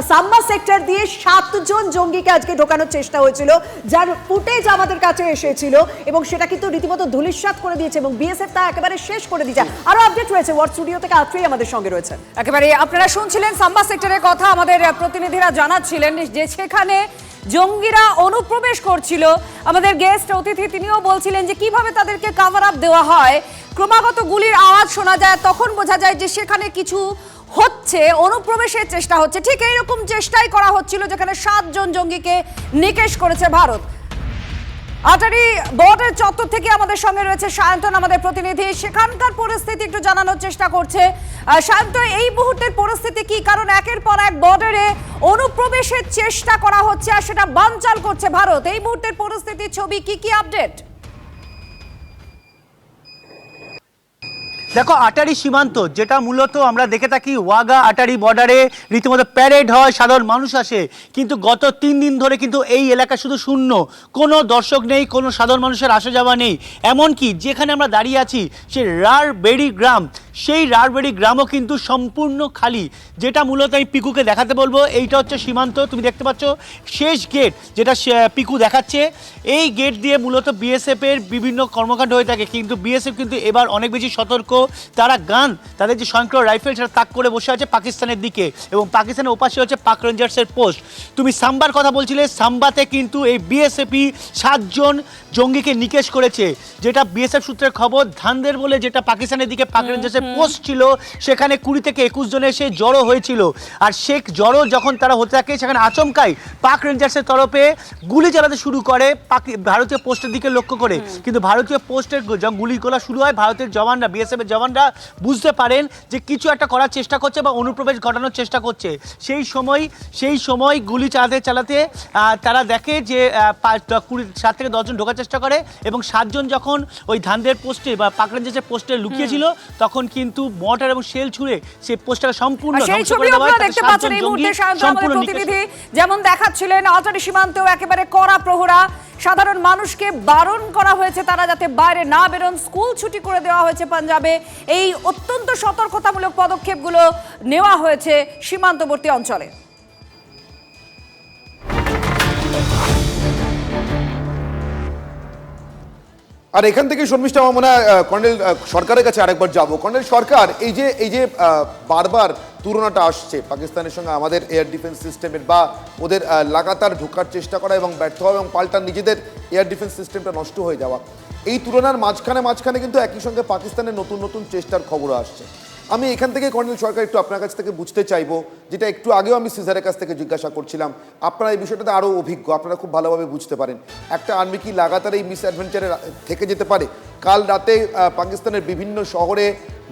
সাম্বা সেক্টর দিয়ে 7 জন জঙ্গিকে আজকে ঢোকানোর চেষ্টা হয়েছিল, যার ফুটেজ আমাদের কাছে এসেছিল এবং সেটা কিন্তু রীতিমতো ধূলিসাৎ করে দিয়েছে এবং বিএসএফ তা একেবারে শেষ করে দিয়েছে। আরো আপডেট রয়েছে ওয়ার্ড স্টুডিও থেকে, আত্রেই আমাদের সঙ্গে রয়েছে। একেবারে আপনারা শুনছিলেন সাম্বা সেক্টরের কথা, আমাদের প্রতিনিধিরা জানাচ্ছিলেন যে সেখানে জঙ্গিরা অনুপ্রবেশ করছিল। আমাদের গেস্ট অতিথি তিনিও বলছিলেন যে কিভাবে তাদেরকে কভার আপ দেওয়া হয়, ক্রমাগত গুলির আওয়াজ শোনা যায়, তখন বোঝা যায় যে সেখানে কিছু হচ্ছে, অনুপ্রবেশের চেষ্টা হচ্ছে। ঠিক এইরকম চেষ্টাই করা হচ্ছিল যেখানে 7 জন জঙ্গিকে নিকেশ করেছে ভারত। আটারি বর্ডার চত্বর থেকে আমাদের সঙ্গে রয়েছে সায়ন্তন, আমাদের প্রতিনিধি, সেখানকার পরিস্থিতি একটু জানানোর চেষ্টা করছে। সায়ন্তন, এই মুহূর্তের পরিস্থিতি কি? কারণ একের পর এক বর্ডারে অনুপ্রবেশের চেষ্টা করা হচ্ছে আর সেটা বানচাল করছে ভারত। এই মুহূর্তের পরিস্থিতির ছবি কি আপডেট? দেখো, আটারি সীমান্ত যেটা মূলত আমরা দেখে থাকি ওয়াগা আটারি বর্ডারে রীতিমতো প্যারেড হয়, সাধারণ মানুষ আসে, কিন্তু গত 3 দিন ধরে কিন্তু এই এলাকা শুধু শূন্য, কোনো দর্শক নেই, কোনো সাধারণ মানুষের আসা যাওয়া নেই। এমনকি যেখানে আমরা দাঁড়িয়ে আছি সে রারবেড়ি গ্রাম, সেই রারবেড়ি গ্রামও কিন্তু সম্পূর্ণ খালি, যেটা মূলত আমি পিকুকে দেখাতে বলবো। এইটা হচ্ছে সীমান্ত, তুমি দেখতে পাচ্ছ শেষ গেট যেটা পিকু দেখাচ্ছে, এই গেট দিয়ে মূলত বিএসএফের বিভিন্ন কর্মকাণ্ড হয়ে থাকে, কিন্তু বিএসএফ কিন্তু এবার অনেক বেশি সতর্ক। তারা তাদের যে স্বয়ংক্রিয় রাইফেল সেটা তাক করে বসে আছে পাকিস্তানের দিকে, এবং পাকিস্তানের ওপাশে হচ্ছে পাক রেঞ্জার্সের পোস্ট। তুমি সাম্বার কথা বলছিলে, সাম্বাতে কিন্তু এই বিএসএফই 7 জন জঙ্গিকে নিকেশ করেছে, যেটা বিএসএফ সূত্রের খবর। ধানদের বলে যেটা পাকিস্তানের দিকে পাক রেঞ্জার্সের পোস্ট ছিল, সেখানে 20 থেকে 21 জনের সে জড়ো হয়েছিল। আর সে জড়ো যখন তারা হতে থাকে, সেখানে আচমকাই পাক রেঞ্জার্সের তরফে গুলি চালাতে শুরু করে ভারতীয় পোস্টের দিকে লক্ষ্য করে। কিন্তু ভারতীয় পোস্টের গুলি গোলা শুরু হয়, ভারতের জওয়ানরা, বিএসএফের জওয়ানরা বুঝতে পারেন যে কিছু একটা করার চেষ্টা করছে বা অনুপ্রবেশ ঘটানোর চেষ্টা করছে। সেই সময় গুলি চালাতে তারা দেখে যে 7 থেকে 10 জন ঢোকার চেষ্টা করে, এবং 7 জন যখন ওই ধানদের পোস্টে বা পাক রেঞ্জার্সের পোস্টে লুকিয়েছিল, তখন কিন্তু মর্টার এবং শেল ছুড়ে সেই পোস্টটাকে সম্পূর্ণ আর সেই ধ্বংস ছবি করে দেওয়া হয়। আপনারা দেখতে পাচ্ছেন এই মুহূর্তে সায়ন্তন আমাদের সম্পূর্ণ প্রতিনিধি যেমন দেখাচ্ছিলেন আটারি সীমান্তেও একেবারে কড়া প্রহরা, সাধারণ মানুষকে বারণ করা হয়েছে তারা যাতে বাইরে না বেরোন, স্কুল ছুটি করে দেওয়া হয়েছে পাঞ্জাবে। এই অত্যন্ত সতর্কতামূলক পদক্ষেপগুলো নেওয়া হয়েছে সীমান্তবর্তী অঞ্চলে। আর এখান থেকে শর্মিষ্ঠা আমার মনে হয় কর্নেল সরকারের কাছে আরেকবার যাবো। কর্নেল সরকার, এই যে বারবার তুলনাটা আসছে পাকিস্তানের সঙ্গে আমাদের এয়ার ডিফেন্স সিস্টেমের, বা ওদের লাগাতার ঢোকার চেষ্টা করা এবং ব্যর্থ হওয়া এবং পাল্টা নিজেদের এয়ার ডিফেন্স সিস্টেমটা নষ্ট হয়ে যাওয়া, এই তুলনার মাঝখানে কিন্তু একই সঙ্গে পাকিস্তানের নতুন নতুন চেষ্টার খবর আসছে। আমি এখান থেকে কর্নেল সরকার একটু আপনার কাছ থেকে বুঝতে চাইবো, যেটা একটু আগেও আমি সিজারের কাছ থেকে জিজ্ঞাসা করছিলাম, আপনারা এই বিষয়টাতে আরও অভিজ্ঞ, আপনারা খুব ভালোভাবে বুঝতে পারেন, একটা আর্মি কি লাগাতার এই মিস অ্যাডভেঞ্চারে থেকে যেতে পারে? কাল রাতে পাকিস্তানের বিভিন্ন শহরে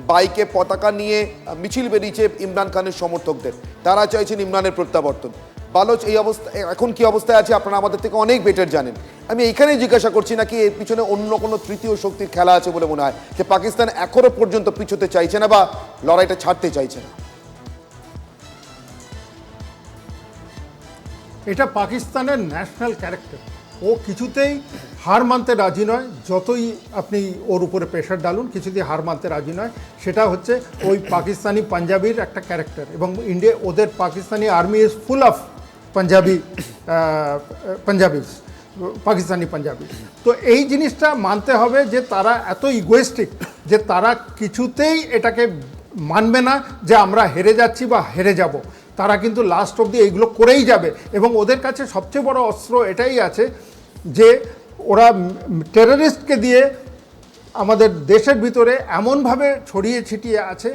বাইকে পতাকা নিয়ে মিছিল বেরিয়েছে ইমরান খানের সমর্থকদের, তারা চাইছেন ইমরানের প্রত্যাবর্তন। বালোচ এই অবস্থা এখন কি অবস্থায় আছে আপনারা আমাদের থেকে অনেক বেটার জানেন। আমি এইখানেই জিজ্ঞাসা করছি নাকি এর পিছনে অন্য কোনো তৃতীয় শক্তির খেলা আছে বলে মনে হয়, যে পাকিস্তান এখনো পর্যন্ত পিছোতে চাইছে না বা লড়াইটা ছাড়তে চাইছে না? এটা পাকিস্তানের ন্যাশনাল ক্যারেক্টার, ও কিছুতেই হার মানতে রাজি নয়, যতই আপনি ওর উপরে প্রেশার ডালুন কিছুতেই হার মানতে রাজি নয়। সেটা হচ্ছে ওই পাকিস্তানি পাঞ্জাবির একটা ক্যারেক্টার, এবং ওদের Pakistani army is full of Pakistani Punjabi. তো এই জিনিসটা মানতে হবে যে তারা এত ইগোয়েস্টিক যে তারা কিছুতেই এটাকে মানবে না যে আমরা হেরে যাচ্ছি বা হেরে যাব। তারা কিন্তু লাস্ট অবধি এইগুলো করেই যাবে, এবং ওদের কাছে সবচেয়ে বড় অস্ত্র এটাই আছে যে ওরা টেররিস্টকে দিয়ে আমাদের দেশের ভিতরে এমনভাবে ছড়িয়ে ছিটিয়ে আছে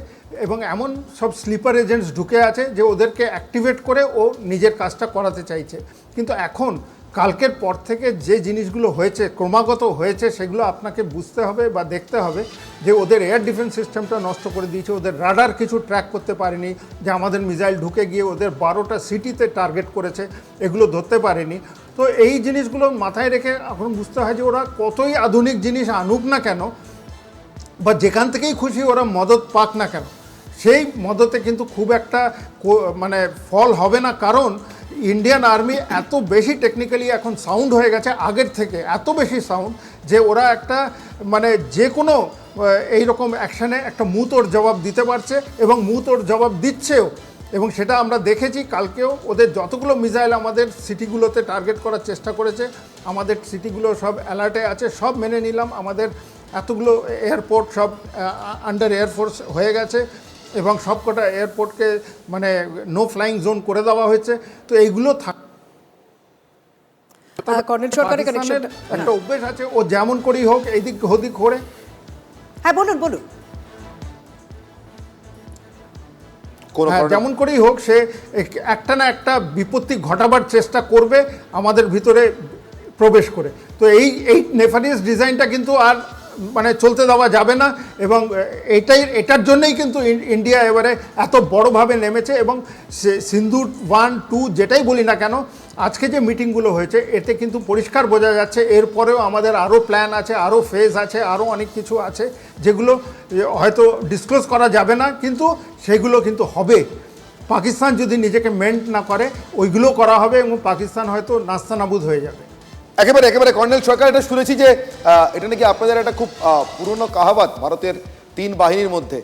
এবং এমন সব স্লিপার এজেন্টস ঢুকে আছে যে ওদেরকে অ্যাক্টিভেট করে ও নিজের কাজটা করাতে চাইছে। কিন্তু এখন কালকের পর থেকে যে জিনিসগুলো হয়েছে, ক্রমাগত হয়েছে, সেগুলো আপনাকে বুঝতে হবে বা দেখতে হবে যে ওদের এয়ার ডিফেন্স সিস্টেমটা নষ্ট করে দিয়েছে, ওদের রাডার কিছু ট্র্যাক করতে পারেনি, যে আমাদের মিসাইল ঢুকে গিয়ে ওদের 12টা সিটিতে টার্গেট করেছে, এগুলো ধরতে পারেনি। তো এই জিনিসগুলো মাথায় রেখে এখন বুঝতে হয় যে ওরা কতই আধুনিক জিনিস আনুক না কেন বা যেখান থেকেই খুশি ওরা মদত পাক না কেন, সেই মদতে কিন্তু খুব একটা মানে ফল হবে না। কারণ ইন্ডিয়ান আর্মি এত বেশি টেকনিক্যালি এখন সাউন্ড হয়ে গেছে, আগের থেকে এত বেশি সাউন্ড, যে ওরা একটা মানে যে কোনো এইরকম অ্যাকশানে একটা মুহূর্তর জবাব দিতে পারছে এবং মুহূর্তর জবাব দিচ্ছেও। এবং সেটা আমরা দেখেছি কালকেও, ওদের যতগুলো মিসাইল আমাদের সিটিগুলোতে টার্গেট করার চেষ্টা করেছে, আমাদের সিটিগুলো সব অ্যালার্টে আছে, সব মেনে নিলাম। আমাদের এতগুলো এয়ারপোর্ট সব আন্ডার এয়ারফোর্স হয়ে গেছে এবং সবকটা এয়ারপোর্টকে মানে নো ফ্লাইং জোন করে দেওয়া হয়েছে। তো এইগুলো একটা অভ্যেস আছে, ও যেমন করেই হোক এইদিক ওদিক করে। হ্যাঁ বলুন বলুন। যেমন করেই হোক সে একটা না একটা বিপত্তি ঘটাবার চেষ্টা করবে আমাদের ভিতরে প্রবেশ করে। তো এই নেফারিয়াস ডিজাইনটা কিন্তু আর মানে চলতে দেওয়া যাবে না, এবং এটার জন্যই কিন্তু ইন্ডিয়া এবারে এত বড়োভাবে নেমেছে। এবং সিন্ধু 1, 2 যেটাই বলি না কেন, আজকে যে মিটিংগুলো হয়েছে এতে কিন্তু পরিষ্কার বোঝা যাচ্ছে এরপরেও আমাদের আরও প্ল্যান আছে, আরও ফেজ আছে, আরও অনেক কিছু আছে যেগুলো হয়তো ডিসক্লোজ করা যাবে না, কিন্তু সেগুলো কিন্তু হবে। পাকিস্তান যদি নিজেকে মেন্ট না করে ওইগুলো করা হবে এবং পাকিস্তান হয়তো নাস্তানাবুদ হয়ে যাবে। একেবারে কর্নেল সরকার, এটা শুনেছি যে এটা নাকি আপনাদের একটা খুব পুরনো কাহাবাত ভারতের 3 বাহিনীর মধ্যে,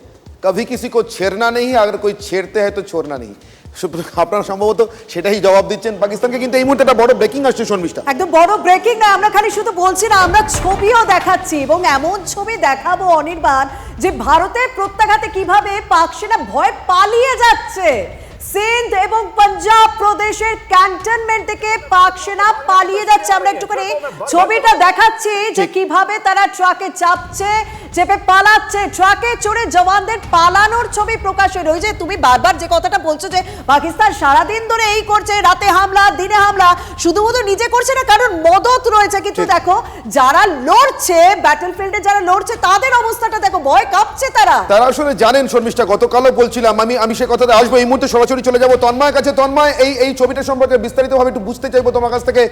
কভি কিসি কো ছেড়না নেই, আগর কোই ছেড়তে হয় তো ছোড়না নেই। আপনারা সম্ভবত সেটাই জবাব দিচ্ছেন পাকিস্তানকে। কিন্তু এই মুহূর্তে একটা বড় ব্রেকিং আসছে শর্মিষ্ঠা। একদম বড় ব্রেকিং না, আমরা খালি শুধু বলছি না, আমরা ছবিও দেখাচ্ছি এবং এমন ছবি দেখাবো অনির্বাণ যে ভারতের প্রত্যাঘাতে কিভাবে পাক সেনা ভয় পালিয়ে যাচ্ছে। সিন্ধ এবং পাঞ্জাব প্রদেশের ক্যান্টনমেন্ট থেকে পাক সেনা পালিয়ে যাচ্ছে। আমরা একটুখানি ছবিটা দেখাচ্ছি যে কিভাবে তারা ট্রাকে চাপছে, চেপে পালাচ্ছে, ট্রাকে চড়ে জওয়ানদের পালানোর ছবি প্রকাশের। ওই যে তুমি বারবার যে কথাটা বলছো যে পাকিস্তান সারাদিন ধরে এই করছে, রাতে হামলা দিনে হামলা, শুধুমাত্র নিজে করছে না, কারণ মদত রয়েছে। কিন্তু দেখো যারা লড়ছে ব্যাটল ফিল্ডে, যারা লড়ছে তাদের অবস্থাটা দেখো, ভয় কাঁপছে তারা। আসলে জানেন শর্মিষ্ঠা, গতকালও বলছিলাম আমি সে কথাতে আসবো। এই মুহূর্তে সরাসরি চলে যাবো তন্ময়ের কাছে। তন্ময়, এই ছবিটা সম্পর্কে বিস্তারিতভাবে একটু বুঝতে চাইবো, তোমার কাছ থেকে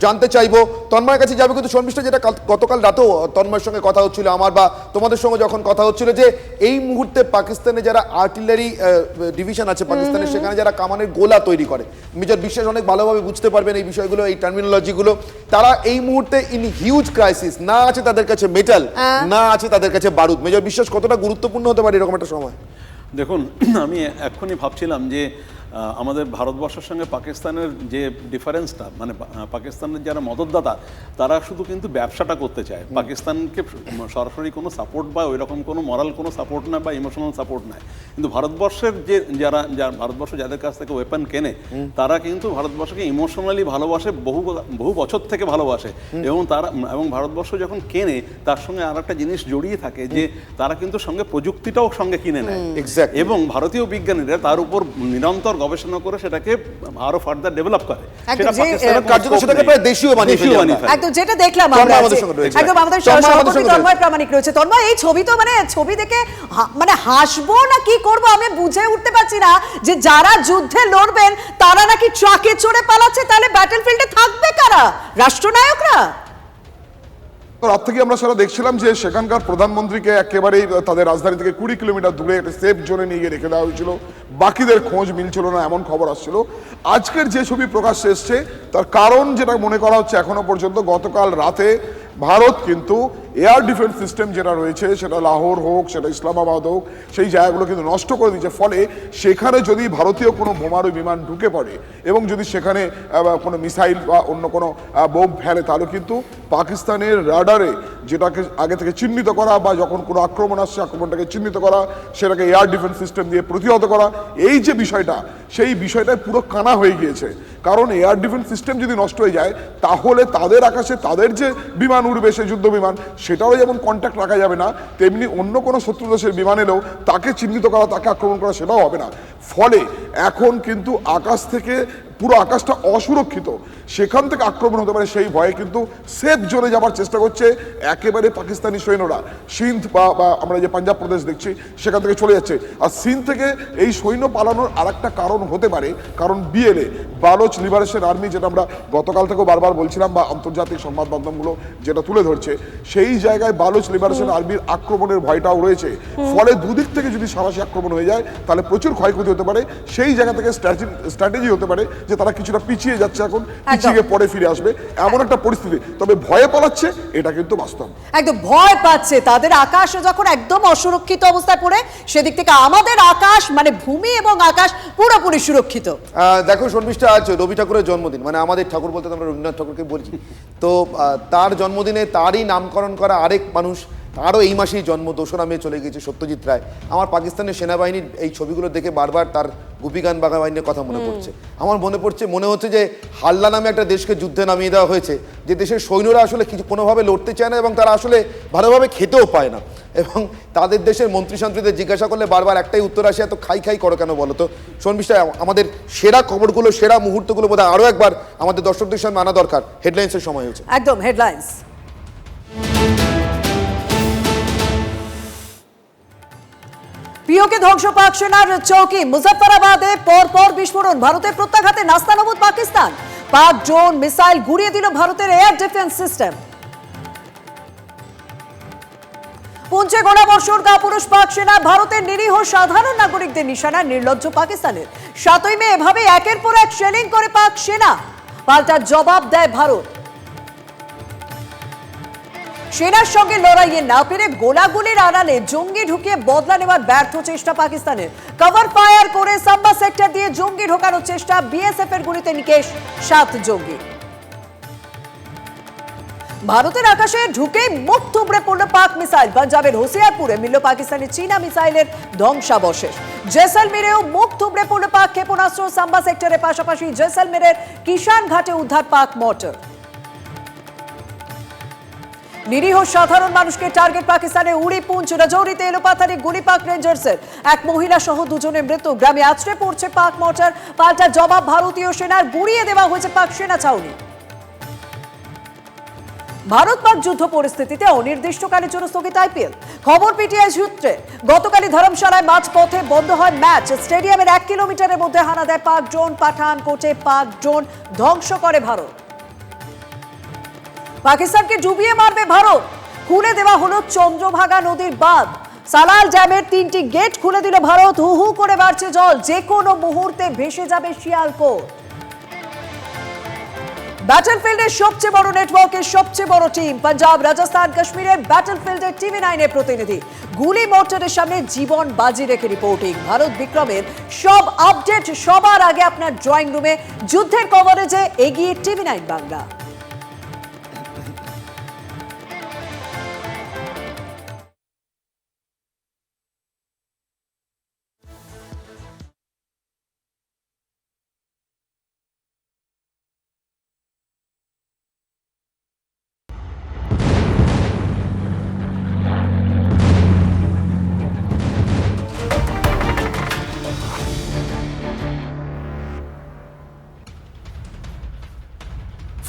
জানতে চাইবো। তন্ময়ের কাছে যাবে, কিন্তু শর্মিষ্ঠা যেটা গতকাল রাতেও তন্ময়ের সঙ্গে কথা হচ্ছিল আমার বা তোমাদের সঙ্গে যখন কথা হচ্ছিল যে এই মুহূর্তে পাকিস্তানে যারা আর্টিলারি ডিভিশন আছে পাকিস্তানের, সেখানে যারা কামানের গোলা তৈরি করে, মেজর বিশ্বাস অনেক ভালোভাবে বুঝতে পারবেন এই বিষয়গুলো, এই টার্মিনোলজিগুলো, তারা এই মুহূর্তে ইন হিউজ ক্রাইসিস, না আছে তাদের কাছে মেটাল, না আছে তাদের কাছে বারুদ। মেজর বিশ্বাস কতটা গুরুত্বপূর্ণ হতে পারে এরকম একটা সময়? দেখুন, আমি এক্ষুনি ভাবছিলাম যে আমাদের ভারতবর্ষের সঙ্গে পাকিস্তানের যে ডিফারেন্সটা, মানে পাকিস্তানের যারা মদতদাতা তারা শুধু কিন্তু ব্যবসাটা করতে চায়, পাকিস্তানকে সরাসরি কোনো সাপোর্ট বা ওই রকম কোনো মরাল কোনো সাপোর্ট নেয় বা ইমোশনাল সাপোর্ট নেয়। কিন্তু ভারতবর্ষের যে ভারতবর্ষ যাদের কাছ থেকে ওয়েপন কেনে তারা কিন্তু ভারতবর্ষকে ইমোশনালি ভালোবাসে, বহু বছর থেকে ভালোবাসে, এবং ভারতবর্ষ যখন কেনে তার সঙ্গে আর একটা জিনিস জড়িয়ে থাকে যে তারা কিন্তু সঙ্গে প্রযুক্তিটাও সঙ্গে কিনে নেয়, এবং ভারতীয় বিজ্ঞানীরা তার উপর নিরন্তর গবেষণা করে সেটাকে আরো ফার্দার ডেভেলপ করে, সেটা পাকিস্তানের কার্যত সেটাকে প্রায় দেশীয় বানিয়ে ফেলে। একদম যেটা দেখলাম আমরা, একদম আমাদের সহকর্মী তন্ময় প্রামাণিক রয়েছে। তন্ময়, এই ছবি তো মানে ছবি দেখে মানে হাসবো না কি করব আমি বুঝে উঠতে পারছি না, যে যারা যুদ্ধে লড়বেন তারা নাকি ট্রাকে চড়ে পালাচ্ছে, তাহলে ব্যাটলফিল্ডে থাকবে কারা? রাষ্ট্রনায়করা? রাত থেকে আমরা সারা দেখছিলাম যে সেখানকার প্রধানমন্ত্রীকে একেবারেই তাদের রাজধানী থেকে 20 কিলোমিটার দূরে একটা সেফ জোনে নিয়ে গিয়ে রেখে দেওয়া হয়েছিল, বাকিদের খোঁজ মিলছিল না এমন খবর আসছিল। আজকের যে ছবি প্রকাশ্যে এসছে তার কারণ যেটা মনে করা হচ্ছে এখনো পর্যন্ত, গতকাল রাতে ভারত কিন্তু এয়ার ডিফেন্স সিস্টেম যেটা রয়েছে, সেটা লাহোর হোক, সেটা ইসলামাবাদ হোক, সেই জায়গাগুলো কিন্তু নষ্ট করে দিচ্ছে। ফলে সেখানে যদি ভারতীয় কোনো বোমারু বিমান ঢুকে পড়ে এবং যদি সেখানে কোনো মিসাইল বা অন্য কোনো বোম ফেলে, তাহলে কিন্তু পাকিস্তানের রাডারে যেটাকে আগে থেকে চিহ্নিত করা, বা যখন কোনো আক্রমণ আসছে আক্রমণটাকে চিহ্নিত করা, সেটাকে এয়ার ডিফেন্স সিস্টেম দিয়ে প্রতিহত করা, এই যে বিষয়টা, সেই বিষয়টায় পুরো কানা হয়ে গিয়েছে। কারণ এয়ার ডিফেন্স সিস্টেম যদি নষ্ট হয়ে যায় তাহলে তাদের আকাশে তাদের যে বিমান উড়বে, সে যুদ্ধ বিমান, সেটাও যেমন কন্ট্যাক্ট রাখা যাবে না, তেমনি অন্য কোনো শত্রু দেশের বিমান এলেও তাকে চিহ্নিত করা, তাকে আক্রমণ করা, সেটাও হবে না। ফলে এখন কিন্তু আকাশ থেকে পুরো আকাশটা অসুরক্ষিত, সেখান থেকে আক্রমণ হতে পারে সেই ভয়ে কিন্তু সেফ জোনে যাবার চেষ্টা করছে একেবারে পাকিস্তানি সৈন্যরা। সিন্ধ বা আমরা যে পাঞ্জাব প্রদেশ দেখছি সেখান থেকে চলে যাচ্ছে। আর সিন্ধ থেকে এই সৈন্য পালানোর আর একটা কারণ হতে পারে, কারণ বিএলএ বালোচ লিবারেশন আর্মি, যেটা আমরা গতকাল থেকেও বারবার বলছিলাম বা আন্তর্জাতিক সংবাদ মাধ্যমগুলো যেটা তুলে ধরছে, সেই জায়গায় বালোচ লিবারেশন আর্মির আক্রমণের ভয়টাও রয়েছে। ফলে দুদিক থেকে যদি সারাশি আক্রমণ হয়ে যায় তাহলে প্রচুর ক্ষয়ক্ষতি হতে পারে। সেই জায়গা থেকে স্ট্র্যাটেজি হতে পারে যে তারা কিছুটা পিছিয়ে যাচ্ছে, এখন পিছিয়ে পরে ফিরে আসবে, এমন একটা পরিস্থিতি। তবে ভয়ে পালাচ্ছে, এটা কিন্তু বাস্তব। একদম ভয় পাচ্ছে, তাদের আকাশ যখন একদম অসুরক্ষিত অবস্থায় পড়ে, সেদিক থেকে আমাদের আকাশ মানে ভূমি এবং আকাশ পুরোপুরি সুরক্ষিত। দেখো শর্মিষ্ঠা, আজ রবি ঠাকুরের জন্মদিন, মানে আমাদের ঠাকুর বলতে আমরা রবীন্দ্রনাথ ঠাকুরকে বলছি, তো তার জন্মদিনে তারই নামকরণ করা আরেক মানুষ, তারও এই মাসেই জন্ম, 2রা মে চলে গেছে, সত্যজিৎ রায়। আমার পাকিস্তানের সেনাবাহিনীর এই ছবিগুলো দেখে বারবার তার গোপীগান বাঘা বাহিনীর কথা মনে পড়ছে। আমার মনে হচ্ছে যে হাল্লা নামে একটা দেশকে যুদ্ধে নামিয়ে দেওয়া হয়েছে, যে দেশের সৈন্যরা আসলে কিছু কোনোভাবে লড়তে চায় না এবং তারা আসলে ভালোভাবে খেতেও পায় না, এবং তাদের দেশের মন্ত্রী শান্ত্রীদের জিজ্ঞাসা করলে বারবার একটাই উত্তর আসে, এত খাই করো কেন বলো তো। শর্মিষ্ঠা, আমাদের সেরা খবরগুলো, সেরা মুহূর্তগুলো বোধহয় আরও একবার আমাদের দর্শকদের সামনে আনা দরকার। হেডলাইন্সের সময় হয়েছে। একদম হেডলাইন্স। পিওকে ধ্বংস পাক সেনার চৌকি, মুজফফরাবাদে পরপর বিস্ফোরণ, ভারতের প্রত্যাঘাতে নাস্তানাবুদ পাকিস্তান, পাক ড্রোন মিসাইল গুড়িয়ে দিল ভারতের এয়ার ডিফেন্স সিস্টেম। পুঞ্চে গোলাবর্ষণ, কাপুরুষ পাক সেনা, ভারতের নিরীহ সাধারণ নাগরিকদের নিশানা নির্লজ্জ পাকিস্তানের। 7ই মে এভাবে একের পর এক শেলিং করে পাক সেনা, পাল্টা জবাব দেয় ভারত। সেনার সঙ্গে লড়াইয়ে না পেরে গোলাগুলির আড়ালে জঙ্গি ঢুকিয়ে বদলা নেওয়ার ব্যর্থ চেষ্টা পাকিস্তানের। কভার ফায়ার করে সাম্বা সেক্টর দিয়ে জঙ্গি ঢোকানোর চেষ্টা, বিএসএফ এর গুলিতে নিকেশ 7 জঙ্গি। ভারতের আকাশে ঢুকেই মুখ থুবড়ে পড়ল পাক মিসাইল, পাঞ্জাবের হোসিয়ারপুরে মিলল পাকিস্তানের চীনা মিসাইলের ধ্বংসাবশেষ। জেসলমেরেও মুখ থুবড়ে পড়ল পাক ক্ষেপণাস্ত্র, সাম্বা সেক্টরের পাশাপাশি জেসলমেরের কিষান ঘাটে উদ্ধার পাক মর্টার। নিরীহ সাধারণ মানুষকে টার্গেট পাকিস্তানে, উড়ি পুঞ্চ রাজৌরিতে এলোপাতারি গুলি পাক রেঞ্জার্সের, এক মহিলা সহ 2 জনের মৃত্যু। গ্রামে আছড়ে পড়ছে পাক মর্টার, পাল্টা জবাব ভারতীয় সেনার, গুড়িয়ে দেওয়া হয়েছে পাক সেনা ছাউনি। ভারত পাক যুদ্ধ পরিস্থিতিতে অনির্দিষ্টকালের জন্য স্থগিত আইপিএল। খবর পিটিআই সূত্রে, গতকালই ধর্মশালায় মাঝপথে বন্ধ হয় ম্যাচ। স্টেডিয়ামের 1 কিলোমিটারের মধ্যে হানা দেয় পাক ড্রোন, পাঠানকোটে পাক ড্রোন ধ্বংস করে ভারত। পাকিস্তানকে ডুবিয়ে মারবে ভারত, খুলে দেওয়া হলো চন্দ্রভাগা নদীর বাঁধ। সালাল ড্যামের 3টি গেট খুলে দিল ভারত। হু হু করে বাড়ছে জল, যে কোনো মুহূর্তে ভেসে যাবে শিয়ালকোট। ব্যাটলফিল্ডের সবচেয়ে বড় নেটওয়ার্কের সবচেয়ে বড় টিম পাঞ্জাব, রাজস্থান, কাশ্মীরের ব্যাটলফিল্ডের TV9 এর প্রতিনিধি। গুলি মোর্চারের সামনে জীবন বাজি রেখে রিপোর্টিং। ভারত বিক্রমের সব আপডেট সবার আগে আপনার ড্রয়িং রুমে। যুদ্ধের কভারেজে এগিয়ে TV9 Bangla.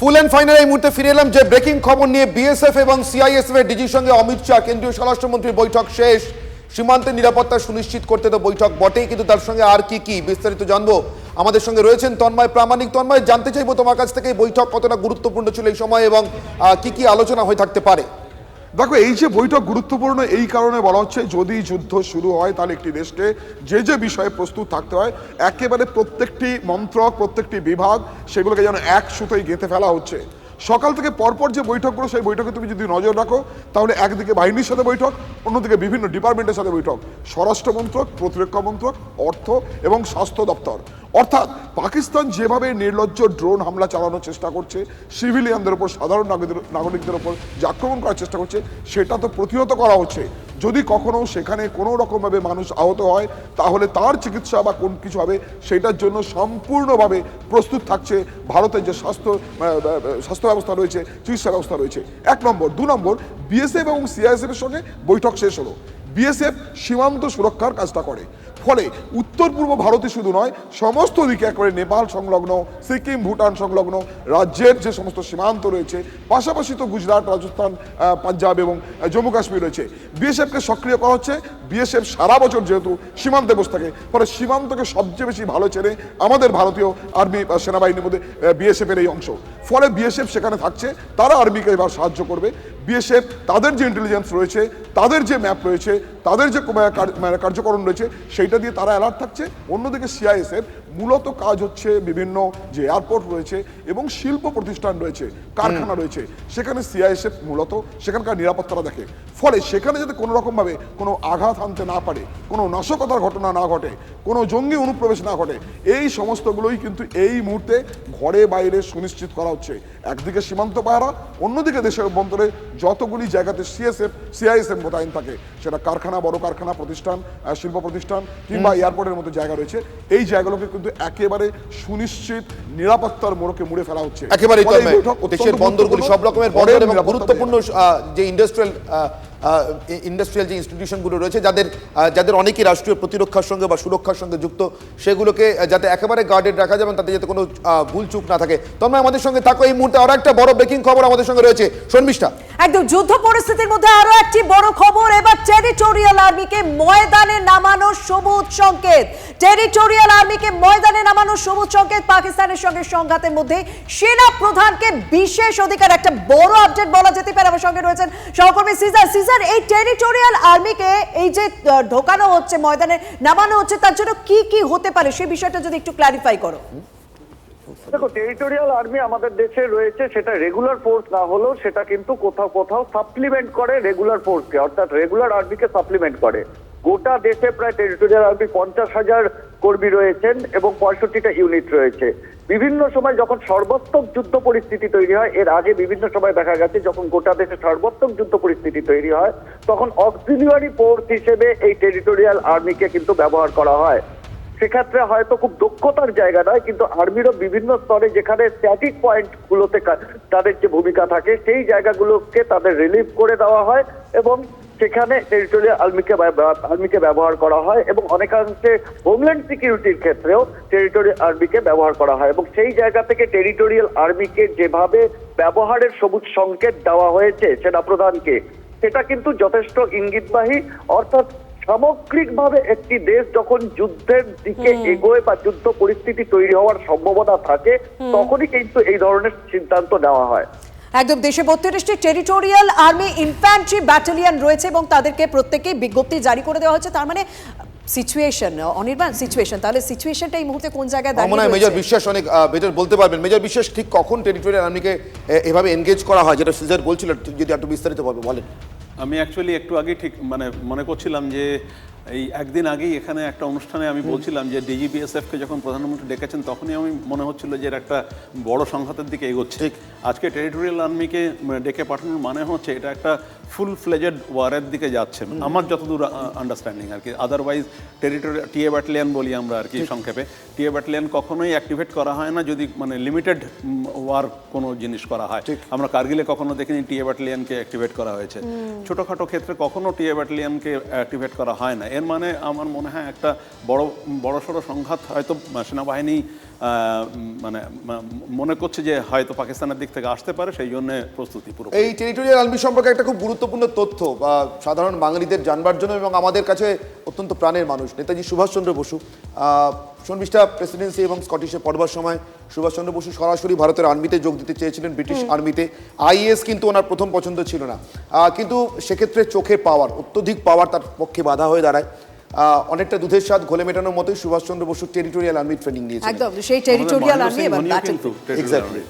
Full and final এই মুহূর্তে ফিরে এলাম যে ব্রেকিং খবর নিয়ে। বিএসএফ এবং সিআইএসএফ এর ডিজির সঙ্গে অমিত শাহ কেন্দ্রীয় স্বরাষ্ট্রমন্ত্রীর বৈঠক শেষ। সীমান্তের নিরাপত্তা সুনিশ্চিত করতে তো বৈঠক বটেই, কিন্তু তার সঙ্গে আর কি কি বিস্তারিত জানবো। আমাদের সঙ্গে রয়েছেন তন্ময় প্রামাণিক। তন্ময়, জানতে চাইবো তোমার কাছ থেকে বৈঠক কতটা গুরুত্বপূর্ণ ছিল এই সময় এবং কি কি আলোচনা হয়ে থাকতে পারে। দেখো, এই যে বৈঠক গুরুত্বপূর্ণ এই কারণে বলা হচ্ছে, যদি যুদ্ধ শুরু হয় তাহলে একটি দেশকে যে যে বিষয়ে প্রস্তুত থাকতে হয়, একেবারে প্রত্যেকটি মন্ত্রক, প্রত্যেকটি বিভাগ সেগুলোকে যেন এক সুতোয় গেঁথে ফেলা হচ্ছে। সকাল থেকে পরপর যে বৈঠকগুলো, সেই বৈঠকে তুমি যদি নজর রাখো তাহলে একদিকে বাহিনীর সাথে বৈঠক, অন্যদিকে বিভিন্ন ডিপার্টমেন্টের সাথে বৈঠক। স্বরাষ্ট্র মন্ত্রক, প্রতিরক্ষা মন্ত্রক, অর্থ এবং স্বাস্থ্য দপ্তর। অর্থাৎ পাকিস্তান যেভাবে নির্লজ্জ ড্রোন হামলা চালানোর চেষ্টা করছে, সিভিলিয়ানদের ওপর, সাধারণ নাগরিকদের ওপর যে আক্রমণ করার চেষ্টা করছে, সেটা তো প্রতিহত করা হচ্ছে। যদি কখনো সেখানে কোনো রকমভাবে মানুষ আহত হয় তাহলে তার চিকিৎসা বা কোন কিছু হবে, সেটার জন্য সম্পূর্ণভাবে প্রস্তুত থাকছে ভারতের যে স্বাস্থ্য ব্যবস্থা রয়েছে, চিকিৎসা ব্যবস্থা রয়েছে। 1 নম্বর। 2 নম্বর, বিএসএফ এবং সিআইএসএফ এর সঙ্গে বৈঠক শেষ হলো। বিএসএফ সীমান্ত সুরক্ষার কাজটা করে, ফলে উত্তর পূর্ব ভারতে শুধু নয়, সমস্ত দিকে একেবারে নেপাল সংলগ্ন, সিকিম, ভুটান সংলগ্ন রাজ্যের যে সমস্ত সীমান্ত রয়েছে, পাশাপাশি তো গুজরাট, রাজস্থান, পাঞ্জাব এবং জম্মু কাশ্মীর রয়েছে, বিএসএফকে সক্রিয় করা হচ্ছে। বিএসএফ সারা বছর যেহেতু সীমান্তে বসে থাকে, ফলে সীমান্তকে সবচেয়ে বেশি ভালো চেনে আমাদের ভারতীয় আর্মি সেনাবাহিনীর মধ্যে বিএসএফ এর এই অংশ। ফলে বিএসএফ সেখানে থাকছে, তারা আর্মিকে এবার সাহায্য করবে। বিএসএফ তাদের যে ইন্টেলিজেন্স রয়েছে, তাদের যে ম্যাপ রয়েছে, তাদের যে কার্যকরণ রয়েছে, সেইটা দিয়ে তারা অ্যালার্ট থাকছে। অন্যদিকে সিআইএসএফ মূলত কাজ হচ্ছে বিভিন্ন যে এয়ারপোর্ট রয়েছে এবং শিল্প প্রতিষ্ঠান রয়েছে, কারখানা রয়েছে, সেখানে সিআইএসএফ মূলত সেখানকার নিরাপত্তা দেখে। ফলে সেখানে যাতে কোনো রকমভাবে কোনো আঘাত আনতে না পারে, কোনো নাশকতার ঘটনা না ঘটে, কোনো জঙ্গি অনুপ্রবেশ না ঘটে, এই সমস্তগুলোই কিন্তু এই মুহূর্তে ঘরে বাইরে সুনিশ্চিত করা হচ্ছে। একদিকে সীমান্ত পাহারা, অন্যদিকে দেশের অভ্যন্তরে যতগুলি জায়গাতে সিআইএসএফ মোতায়েন থাকে, সেটা কারখানা, বড় কারখানা, প্রতিষ্ঠান, শিল্প প্রতিষ্ঠান কিংবা এয়ারপোর্টের মতো জায়গা রয়েছে, এই জায়গাগুলোকে কিন্তু একেবারে সুনিশ্চিত নিরাপত্তার মোড়কে মুড়ে ফেলা হচ্ছে। একেবারে দেশের বন্দরগুলি, সব রকমের বন্দর এবং গুরুত্বপূর্ণ যে ইন্ডাস্ট্রিয়াল যে ইনস্টিটিউশনগুলো রয়েছে, যাদের অনেকেই রাষ্ট্রীয় প্রতিরক্ষার সঙ্গে বা সুরক্ষার সঙ্গে যুক্ত, সেগুলোকে যাতে একেবারে গার্ডেড রাখা যায় এবং তাতে যাতে কোনো ভুল চুক না থাকে। তোমরা আমাদের সঙ্গে থাকো। এই মুহূর্তে আরো একটা বড় ব্রেকিং খবর আমাদের সঙ্গে রয়েছে, শর্মিষ্ঠা। একদম যুদ্ধ পরিস্থিতির মধ্যে আরো একটি বড় খবর। এবার টেরিটোরিয়াল আর্মিকে ময়দানে নামানোর সবুজ সংকেত। টেরিটোরিয়াল আর্মিকে ময়দানে নামানোর সবুজ সংকেত। পাকিস্তানের সঙ্গে সংঘাতের মধ্যে সেনা প্রধানকে বিশেষ অধিকার, একটা বড় আপডেট বলা যেতে পারে। আমার সঙ্গে রয়েছেন সহকর্মী সিজার। এই টেরিটোরিয়াল আর্মিকে এই যে ঢোকানো হচ্ছে, ময়দানে নামানো হচ্ছে, তার জন্য কি কি হতে পারে সেই বিষয়টা যদি একটু ক্ল্যারিফাই করো। দেখো, টেরিটোরিয়াল আর্মি আমাদের দেশে রয়েছে, সেটা রেগুলার ফোর্স না হলেও সেটা কিন্তু কোথাও কোথাও সাপ্লিমেন্ট করে রেগুলার ফোর্সকে, অর্থাৎ রেগুলার আর্মিকে সাপ্লিমেন্ট করে। গোটা দেশে প্রায় টেরিটোরিয়াল আর্মি 50,000 কর্মী রয়েছেন এবং 65টা ইউনিট রয়েছে। বিভিন্ন সময় যখন সর্বাত্মক যুদ্ধ পরিস্থিতি তৈরি হয়, এর আগে বিভিন্ন সময় দেখা গেছে যখন গোটা দেশে সর্বাত্মক যুদ্ধ পরিস্থিতি তৈরি হয়, তখন অক্সিলিয়ারি ফোর্স হিসেবে এই টেরিটোরিয়াল আর্মিকে কিন্তু ব্যবহার করা হয়। সেক্ষেত্রে হয়তো খুব দক্ষতার জায়গা নয়, কিন্তু আর্মিরও বিভিন্ন স্তরে যেখানে স্ট্যাটিক পয়েন্ট গুলোতে তাদের যে ভূমিকা থাকে, সেই জায়গাগুলোকে তাদের রিলিভ করে দেওয়া হয় এবং সেখানে টেরিটোরিয়াল আর্মিকে ব্যবহার করা হয় এবং অনেকাংশে হোমল্যান্ড সিকিউরিটির ক্ষেত্রেও টেরিটোরিয়াল আর্মিকে ব্যবহার করা হয়। এবং সেই জায়গা থেকে টেরিটোরিয়াল আর্মিকে যেভাবে ব্যবহারের সবুজ সংকেত দেওয়া হয়েছে সেনাপ্রধানকে, সেটা কিন্তু যথেষ্ট ইঙ্গিতবাহী। অর্থাৎ সামগ্রিকভাবে একটি দেশ যখন যুদ্ধের দিকে এগোয় বা যুদ্ধ পরিস্থিতি তৈরি হওয়ার সম্ভাবনা থাকে, তখনই কিন্তু এই ধরনের সিদ্ধান্ত নেওয়া হয়। একদম, দেশে 32টি টেরিটোরিয়াল আর্মি ইনফ্যান্ট্রি ব্যাটালিয়ন রয়েছে এবং তাদেরকে প্রত্যেককেই বিজ্ঞপ্তি জারি করে দেওয়া হচ্ছে। তার মানে সিচুয়েশন, অনির্বাণ সিচুয়েশন, তাহলে সিচুয়েশনটা এই মুহূর্তে কোন জায়গায় দাঁড়িয়ে মনে হয় রয়েছে? মেজর বিশ্বাস অনেক বেটার বলতে পারবেন। মেজর বিশ্বাস, ঠিক কখন টেরিটোরিয়াল আর্মিকে এভাবে এনগেজ করা হয়, যেটা সিজার বলছিল, যদি একটু বিস্তারিত ভাবে বলেন। আমি অ্যাকচুয়ালি একটু আগে ঠিক মনে করছিলাম যে এই একদিন আগেই এখানে একটা অনুষ্ঠানে আমি বলছিলাম যে ডিজিবিএসএফকে যখন প্রধানমন্ত্রী ডেকেছেন তখনই আমি মনে হচ্ছিল যে এর একটা বড় সংঘাতের দিকে এগোচ্ছে। আজকে টেরিটোরিয়াল আর্মিকে ডেকে পাঠানোর মানে হচ্ছে এটা একটা ফুল ফ্লেজেড ওয়ারের দিকে যাচ্ছে, আমার যতদূর আন্ডারস্ট্যান্ডিং আর কি। আদারওয়াইজ টেরিটোরিয়াল টিএ ব্যাটালিয়ান বলি আমরা আর কি সংক্ষেপে, টিএ ব্যাটালিয়ান কখনোই অ্যাক্টিভেট করা হয় না যদি লিমিটেড ওয়ার কোনো জিনিস করা হয়। আমরা কার্গিলে কখনো দেখিনি টিএ ব্যাটালিয়ানকে অ্যাক্টিভেট করা হয়েছে। ছোটোখাটো ক্ষেত্রে কখনো টিএ ব্যাটালিয়ানকে অ্যাক্টিভেট করা হয় না। এর মানে আমার মনে হয় একটা বড়সড় সংঘাত হয়তো সেনাবাহিনী মনে করছে যে হয়তো পাকিস্তানের দিক থেকে আসতে পারে, সেই জন্য প্রস্তুতি পুরো। এই টেরিটোরিয়াল আর্মি সম্পর্কে একটা খুব গুরুত্বপূর্ণ তথ্য বা সাধারণ বাঙালিদের জানবার জন্য এবং আমাদের কাছে অত্যন্ত প্রাণের মানুষ নেতাজি সুভাষচন্দ্র বসু, শর্মিষ্ঠা প্রেসিডেন্সি এবং স্কটিশে পড়বার সময় সুভাষচন্দ্র বসু সরাসরি ভারতের আর্মিতে যোগ দিতে চেয়েছিলেন, ব্রিটিশ আর্মিতে। আইএএস কিন্তু ওনার প্রথম পছন্দ ছিল না, কিন্তু সেক্ষেত্রে চোখে পাওয়ার, অত্যধিক পাওয়ার তার পক্ষে বাধা হয়ে দাঁড়ায়। অনেকটা দুধের স্বাদ ঘোলে মেটানোর মতোই Subhas Chandra Basu territorial army training নিয়েছেন। একদম, সেই টেরিটোরিয়াল আর্মি এবং এক্স্যাক্টলি।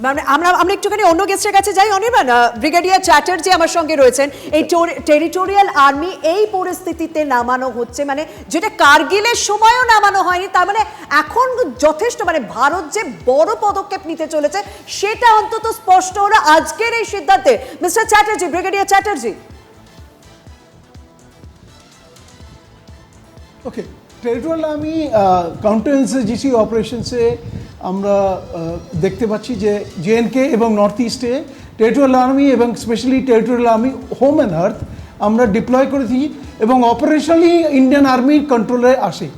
মানে আমরা একটুখানি অন্য গেস্টের কাছে যাই। অনির্বাণ, ব্রিগেডিয়ার চ্যাটার্জি আমার সঙ্গে রয়েছেন। এই টেরিটোরিয়াল আর্মি এই পরিস্থিতিতে নামানো হচ্ছে, মানে যেটা কার্গিলের সময়ও নামানো হয়নি, তার মানে এখন যথেষ্ট, মানে ভারত যে বড় পদক্ষেপ নিতে চলেছে সেটা অন্তত স্পষ্ট হলো আজকের এই সিদ্ধান্তে। Mister Chatterjee, brigadier Chatterjee. Okay, territorial army counter insurgency অপারেশনসে আমরা দেখতে পাচ্ছি যে জেএনকে এবং নর্থ ইস্টে টেরিটোরিয়াল আর্মি এবং specially territorial army home and hearth আমরা ডিপ্লয় করেছি এবং অপারেশনালি ইন্ডিয়ান আর্মির কন্ট্রোলে আসে।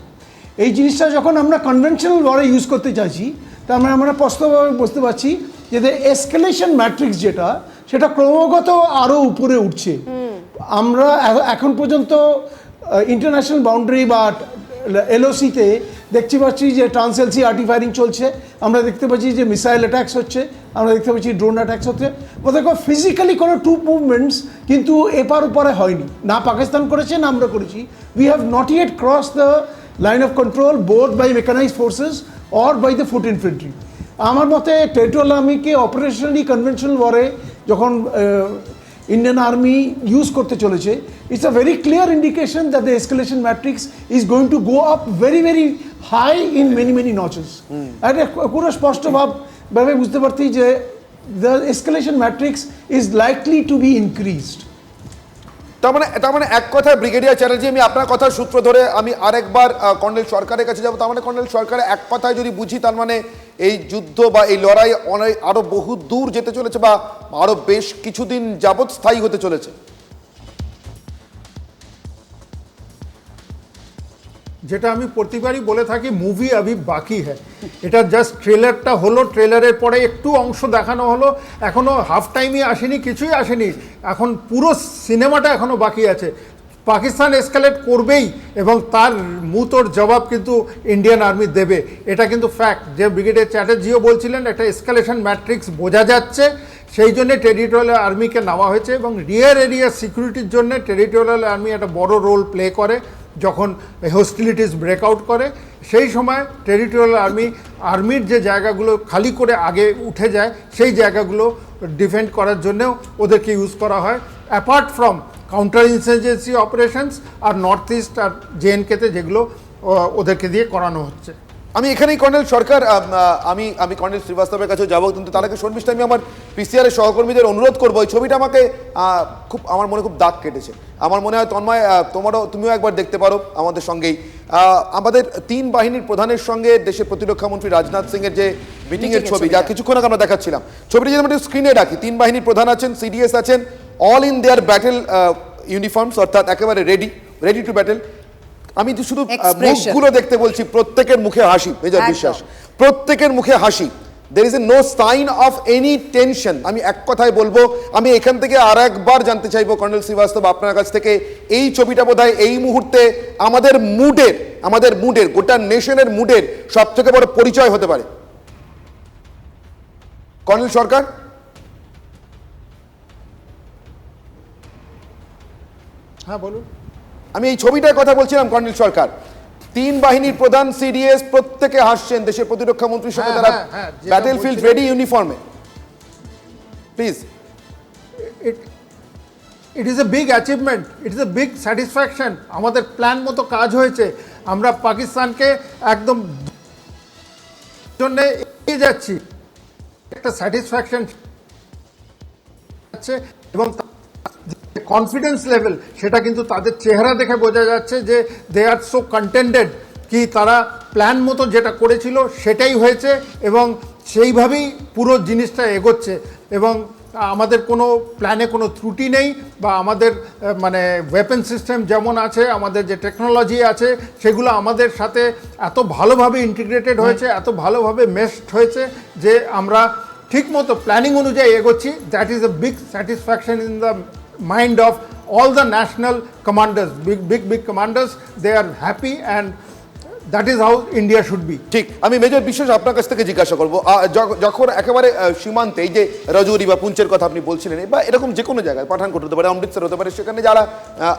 এই জিনিসটা যখন আমরা কনভেনশনাল ওয়ারে ইউজ করতে চাইছি, তার মানে আমরা স্পষ্টভাবে বুঝতে পারছি যে এসকেলেশন ম্যাট্রিক্স যেটা, সেটা ক্রমাগত আরও উপরে উঠছে। আমরা এখন পর্যন্ত ইন্টারন্যাশনাল বাউন্ডারি বা এলওসিতে দেখতে পাচ্ছি যে ট্রান্সএলসি আর্টিফায়ারিং চলছে, আমরা দেখতে পাচ্ছি যে মিসাইল অ্যাটাক্স হচ্ছে, আমরা দেখতে পাচ্ছি ড্রোন অ্যাটাক্স হচ্ছে। দেখো, ফিজিক্যালি কোনো ট্রুপ মুভমেন্টস কিন্তু এপার ওপারে হয়নি, না পাকিস্তান করেছে না আমরা করেছি। We have not yet cross the line of control both by mechanised forces or by the foot infantry. আমার মতে টেরিটোরিয়াল আর্মিকে অপারেশনালি কনভেনশনাল ওয়ারে যখন Indian Army use করতে চলেছে, it's a very clear indication that the escalation matrix is going to go up very very high in many notches. এটা পুরো স্পষ্টভাবে বুঝতে পারছি যে the escalation matrix is likely to be increased. তার মানে এক কথায় ব্রিগেডিয়ার চ্যাটার্জি, আমি আপনার কথার সূত্র ধরে আমি আরেকবার কর্নেল সরকারের কাছে যাব। তার মানে কর্নেল সরকারের এক কথায় যদি বুঝি, তার মানে এই যুদ্ধ বা এই লড়াই আরো বহু দূর যেতে চলেছে বা আরো বেশ কিছুদিন যাবৎ স্থায়ী হতে চলেছে। যেটা আমি প্রতিবারই বলে থাকি, মুভি আভি বাকি হ্যাঁ। এটা জাস্ট ট্রেলারটা হলো, ট্রেলারের পরে একটু অংশ দেখানো হলো, এখনও হাফ টাইমই আসেনি, কিছুই আসেনি, এখন পুরো সিনেমাটা এখনও বাকি আছে। পাকিস্তান এসকালেট করবেই এবং তার মুহূর্তর জবাব কিন্তু ইন্ডিয়ান আর্মি দেবে, এটা কিন্তু ফ্যাক্ট। যে ব্রিগেডিয়ার চ্যাটার্জিও বলছিলেন, একটা এসকালেশন ম্যাট্রিক্স বোঝা যাচ্ছে, সেই জন্যে টেরিটোরিয়াল আর্মিকে নেওয়া হয়েছে এবং রিয়ার এরিয়া সিকিউরিটির জন্য টেরিটোরিয়াল আর্মি একটা বড় রোল প্লে করে। যখন হোস্টিলিটিস ব্রেকআউট করে সেই সময় টেরিটোরিয়াল আর্মির যে জায়গাগুলো খালি করে আগে উঠে যায়, সেই জায়গাগুলো ডিফেন্ড করার জন্যেও ওদেরকে ইউজ করা হয়, apart from counter insurgency operations আর নর্থ ইস্ট আর জেএনকেতে যেগুলো ওদেরকে দিয়ে করানো হচ্ছে। আমি এখানেই কর্নেল সরকার, আমি কর্নেল শ্রীবাস্তবের কাছে যাবো, কিন্তু তার আগে শর্মিষ্ঠা, আমি আমার পিসিআরের সহকর্মীদের অনুরোধ করবো, এই ছবিটা আমাকে আমার মনে খুব দাগ কেটেছে। আমার মনে হয় তন্ময়, তুমিও একবার দেখতে পারো আমাদের সঙ্গেই। আমাদের তিন বাহিনীর প্রধানের সঙ্গে দেশের প্রতিরক্ষা মন্ত্রী রাজনাথ সিং এর যে মিটিং এর ছবি, যা কিছুক্ষণ আগে আমরা দেখাচ্ছিলাম, ছবিটি যদি আমরা স্ক্রিনে রাখি, তিন বাহিনীর প্রধান আছেন, সিডিএস আছেন, all in their battle uniforms, অর্থাৎ একেবারে রেডি টু ব্যাটেল। আমি শুধু মুখগুলো দেখতে বলছি, প্রত্যেকের মুখে হাসি, মেজর বিশ্বাস, প্রত্যেকের মুখে হাসি। there is no sign of any tension। আমি এক কথায় বলবো, আমি এখান থেকে আর একবার জানতে চাইবো কর্নেল শ্রীবাস্তব আপনার কাছ থেকে, এই ছবিটা বোধহয় এই মুহূর্তে আমাদের মুডের গোটা নেশনের মুডের সব থেকে বড় পরিচয় হতে পারে। কর্নেল সরকার। হ্যাঁ বলুন। আমি এই ছবিটার কথা বলছিলাম, কর্নেল সরকার, 3 বাহিনীর প্রধান সিডিএস প্রত্যেকে হাসছেন দেশের প্রতিরক্ষা মন্ত্রীর সঙ্গে, তারা ব্যাটেলফিল্ড রেডি ইউনিফর্মে। Please. It is a big achievement, it is a big satisfaction. আমাদের প্ল্যান মতো কাজ হয়েছে, আমরা পাকিস্তানকে একদম জন্য এগিয়ে যাচ্ছি, একটা স্যাটিসফ্যাকশন আছে এবং কনফিডেন্স লেভেল সেটা কিন্তু তাদের চেহারা দেখে বোঝা যাচ্ছে যে দে আর সো কন্টেন্টেড, কি তারা প্ল্যান মতো যেটা করেছিল সেটাই হয়েছে এবং সেইভাবেই পুরো জিনিসটা এগোচ্ছে এবং আমাদের কোনো প্ল্যানে কোনো ত্রুটি নেই বা আমাদের মানে ওয়েপন সিস্টেম যেমন আছে, আমাদের যে টেকনোলজি আছে সেগুলো আমাদের সাথে এত ভালোভাবে ইন্টিগ্রেটেড হয়েছে, এত ভালোভাবে মেশড হয়েছে যে আমরা ঠিকমতো প্ল্যানিং অনুযায়ী এগোচ্ছি। That is a big satisfaction in the mind of all the national commanders, big commanders. They are happy and that is how India should be. ঠিক, আমি মেজর বিশ্বাস আপনার কাছ থেকে জিজ্ঞাসা করবো, যখন একেবারে সীমান্তে এই যে রাজৌরি বা পুঞ্চের কথা আপনি বলছিলেন, বা এরকম যে কোনো জায়গায়, পাঠানকোট হতে পারে, অমৃতসর হতে পারে, সেখানে যারা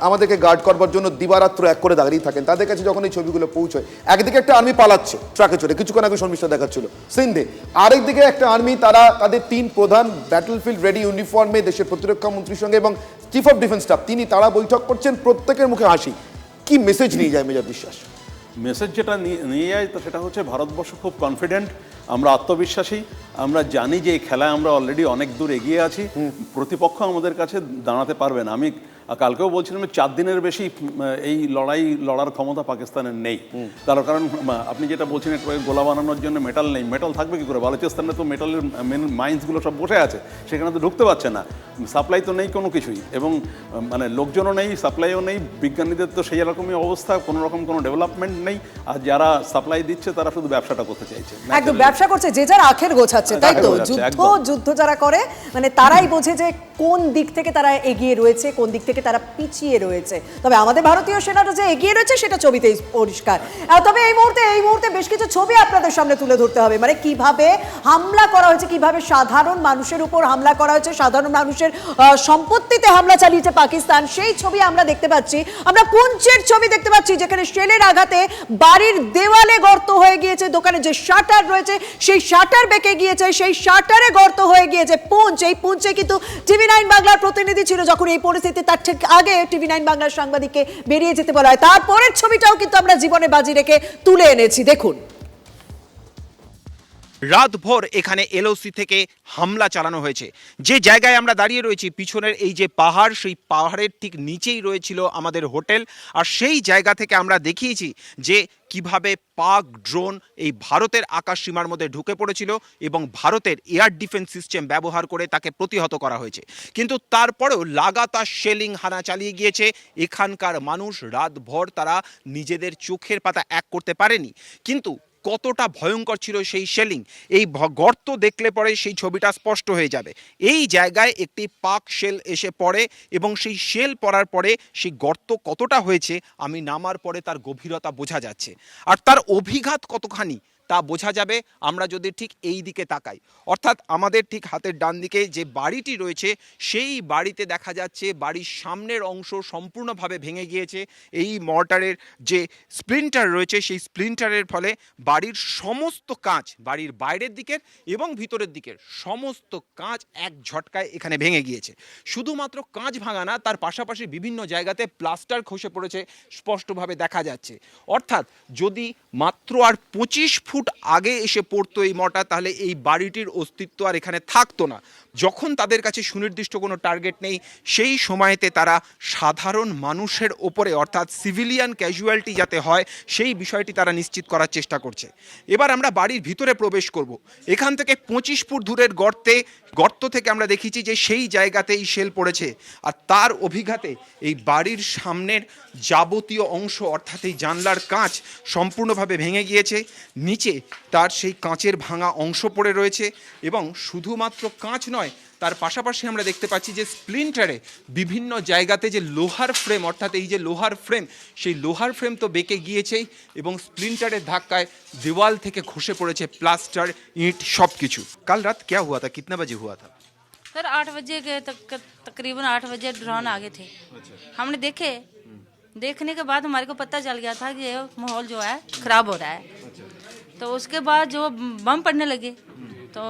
আমাদেরকে গার্ড করবার জন্য দিবারাত্র এক করে দাঁড়িয়ে থাকেন, তাদের কাছে যখন এই ছবিগুলো পৌঁছয়, একদিকে একটা আর্মি পালাচ্ছে ট্রাকে চড়ে, কিছুক্ষণ আগে শর্মিষ্ঠা দেখাচ্ছিল সিন্ধে, আরেকদিকে একটা আর্মি, তারা তাদের 3 প্রধান ব্যাটেলফিল্ড রেডি ইউনিফর্মে দেশের প্রতিরক্ষা মন্ত্রীর সঙ্গে এবং চিফ অফ ডিফেন্স স্টাফ, তারা বৈঠক করছেন, প্রত্যেকের মুখে হাসি। কি মেসেজ নিয়ে যায় মেজর বিশ্বাস? মেসেজ যেটা নিয়ে যায় তো সেটা হচ্ছে ভারতবর্ষ খুব কনফিডেন্ট, আমরা আত্মবিশ্বাসী, আমরা জানি যে এই খেলায় আমরা অলরেডি অনেক দূর এগিয়ে আছি, প্রতিপক্ষ আমাদের কাছে দাঁড়াতে পারবে না। আমি কালকেও বলছিলাম 4 দিনের বেশি এই লড়ার ক্ষমতা পাকিস্তানের নেই। তার কারণ আপনি যেটা বলছেন একটু গোলা বানানোর জন্য মেটাল নেই, মেটাল থাকবে কি করে? বালুচিস্তানে তো মেটালের মেন মাইন্সগুলো সব বসে আছে, সেখানে তো ঢুকতে পারছে না, সাপ্লাই তো নেই কোনো কিছুই, এবং মানে লোকজনও নেই, সাপ্লাইও নেই, বিজ্ঞানীদের তো সেই রকমই অবস্থা, কোনো রকম কোনো ডেভেলপমেন্ট নেই, আর যারা সাপ্লাই দিচ্ছে তারা শুধু ব্যবসাটা করতে চাইছে, একদম ব্যবসা করছে, যে যার আখের গোছাচ্ছে, তাই তো? যুদ্ধ যারা করে মানে তারাই বোঝে যে কোন দিক থেকে তারা এগিয়ে রয়েছে, কোন দিক থেকে তারা পিছিয়ে রয়েছে। তবে আমাদের ভারতীয় সেনারা যে এগিয়ে রয়েছে সেটা ছবিতেই পরিষ্কার। তবে এই মুহূর্তে বেশ কিছু ছবি আপনাদের সামনে তুলে ধরতে হবে, মানে কিভাবে হামলা করা হয়েছে, কিভাবে সাধারণ মানুষের উপর হামলা করা হয়েছে, সাধারণ মানুষের সম্পত্তিতে হামলা চালিয়েছে পাকিস্তান, সেই ছবি আমরা দেখতে পাচ্ছি। আমরা পুঞ্চের ছবি দেখতে পাচ্ছি, যেখানে শেলের আঘাতে বাড়ির দেওয়ালে গর্ত হয়ে গিয়েছে, দোকানে যে শাটার রয়েছে সেই শাটার বেঁকে গিয়েছে, সেই শাটারে গর্ত হয়ে গিয়েছে পুঞ্চ। এই পুঞ্চে কিন্তু TV9 বাংলার প্রতিনিধি ছিল যখন এই পরিস্থিতি, তার ঠিক আগে TV9 বাংলার সাংবাদিককে বেরিয়ে যেতে বলা হয়। তারপরের ছবিটাও কিন্তু আমরা জীবনে বাজি রেখে তুলে এনেছি, দেখুন। রাতভর এখানে এলওসি থেকে হামলা চালানো হয়েছে। যে জায়গায় আমরা দাঁড়িয়ে রয়েছি, পিছনের এই যে পাহাড়, সেই পাহাড়ের ঠিক নিচেই রয়েছিল আমাদের হোটেল, আর সেই জায়গা থেকে আমরা দেখিয়েছি যে কিভাবে পাক ড্রোন এই ভারতের আকাশ সীমার মধ্যে ঢুকে পড়েছিল এবং ভারতের এয়ার ডিফেন্স সিস্টেম ব্যবহার করে তাকে প্রতিহত করা হয়েছে। কিন্তু তারপরেও লাগাতার শেলিং হানা চালিয়ে গিয়েছে এখানকার মানুষ, রাতভর তারা নিজেদের চোখের পাতা এক করতে পারেনি। কিন্তু কতটা ভয়ঙ্কর ছিল সেই শেলিং, এই গর্ত দেখলে পরে সেই ছবিটা স্পষ্ট হয়ে যাবে। এই জায়গায় একটি পাক শেল এসে পড়ে এবং সেই শেল পড়ার পরে সেই গর্ত কতটা হয়েছে আমি নামার পরে তার গভীরতা বোঝা যাচ্ছে, আর তার অভিঘাত কতখানি তা বোঝা যাবে আমরা যদি ঠিক এই দিকে তাকাই। অর্থাৎ আমাদের ঠিক হাতের ডান দিকে যে বাড়িটি রয়েছে সেই বাড়িতে দেখা যাচ্ছে বাড়ির সামনের অংশ সম্পূর্ণভাবে ভেঙে গিয়েছে। এই মর্টারের যে স্প্লিন্টার রয়েছে সেই স্প্লিন্টারের ফলে বাড়ির সমস্ত কাঁচ, বাড়ির বাইরের দিকের এবং ভিতরের দিকের সমস্ত কাঁচ এক ঝটকায় এখানে ভেঙে গিয়েছে। শুধুমাত্র কাঁচ ভাঙা না, তার পাশাপাশি বিভিন্ন জায়গাতে প্লাস্টার খসে পড়েছে, স্পষ্টভাবে দেখা যাচ্ছে। অর্থাৎ যদি মাত্র আর 25 ফুট আগে এসে পড়তো এই মর্টার, তাহলে এই বাড়িটির অস্তিত্ব আর এখানে থাকতো না। যখন তাদের কাছে সুনির্দিষ্ট কোনো টার্গেট নেই, সেই সময়তে তারা সাধারণ মানুষের ওপরে অর্থাৎ সিভিলিয়ান ক্যাজুয়ালিটি যাতে হয় সেই বিষয়টি তারা নিশ্চিত করার চেষ্টা করছে। এবার আমরা বাড়ির ভিতরে প্রবেশ করব। এখান থেকে 25 ফুট দূরের গর্ত থেকে আমরা দেখেছি যে সেই জায়গাতেই শেল পড়েছে, আর তার অভিঘাতে এই বাড়ির সামনের যাবতীয় অংশ অর্থাৎ এই জানলার কাঁচ সম্পূর্ণভাবে ভেঙে গিয়েছে, নিচে তার সেই কাঁচের ভাঙা অংশ পড়ে রয়েছে। এবং শুধুমাত্র কাঁচ নয়, তার পাশাপাশি আমরা দেখতে পাচ্ছি যে স্প্লিন্টারে বিভিন্ন জায়গাতে যে লোহার ফ্রেম, অর্থাৎ এই যে লোহার ফ্রেম, সেই লোহার ফ্রেম তো বেঁকে গিয়েছেই এবং স্প্লিন্টারের ধাক্কায় দেওয়াল থেকে খসে পড়েছে প্লাস্টার, ইট, সব কিছু। কাল রাত क्या हुआ था, कितने बजे हुआ था? सर 8 बजे के तकरीबन 8 बजे ड्रोन आ गए थे। हमने देखे, देखने के बाद हमारे को पता चल गया था कि ये माहौल जो है खराब हो रहा है। तो उसके बाद जो बम पड़ने लगे तो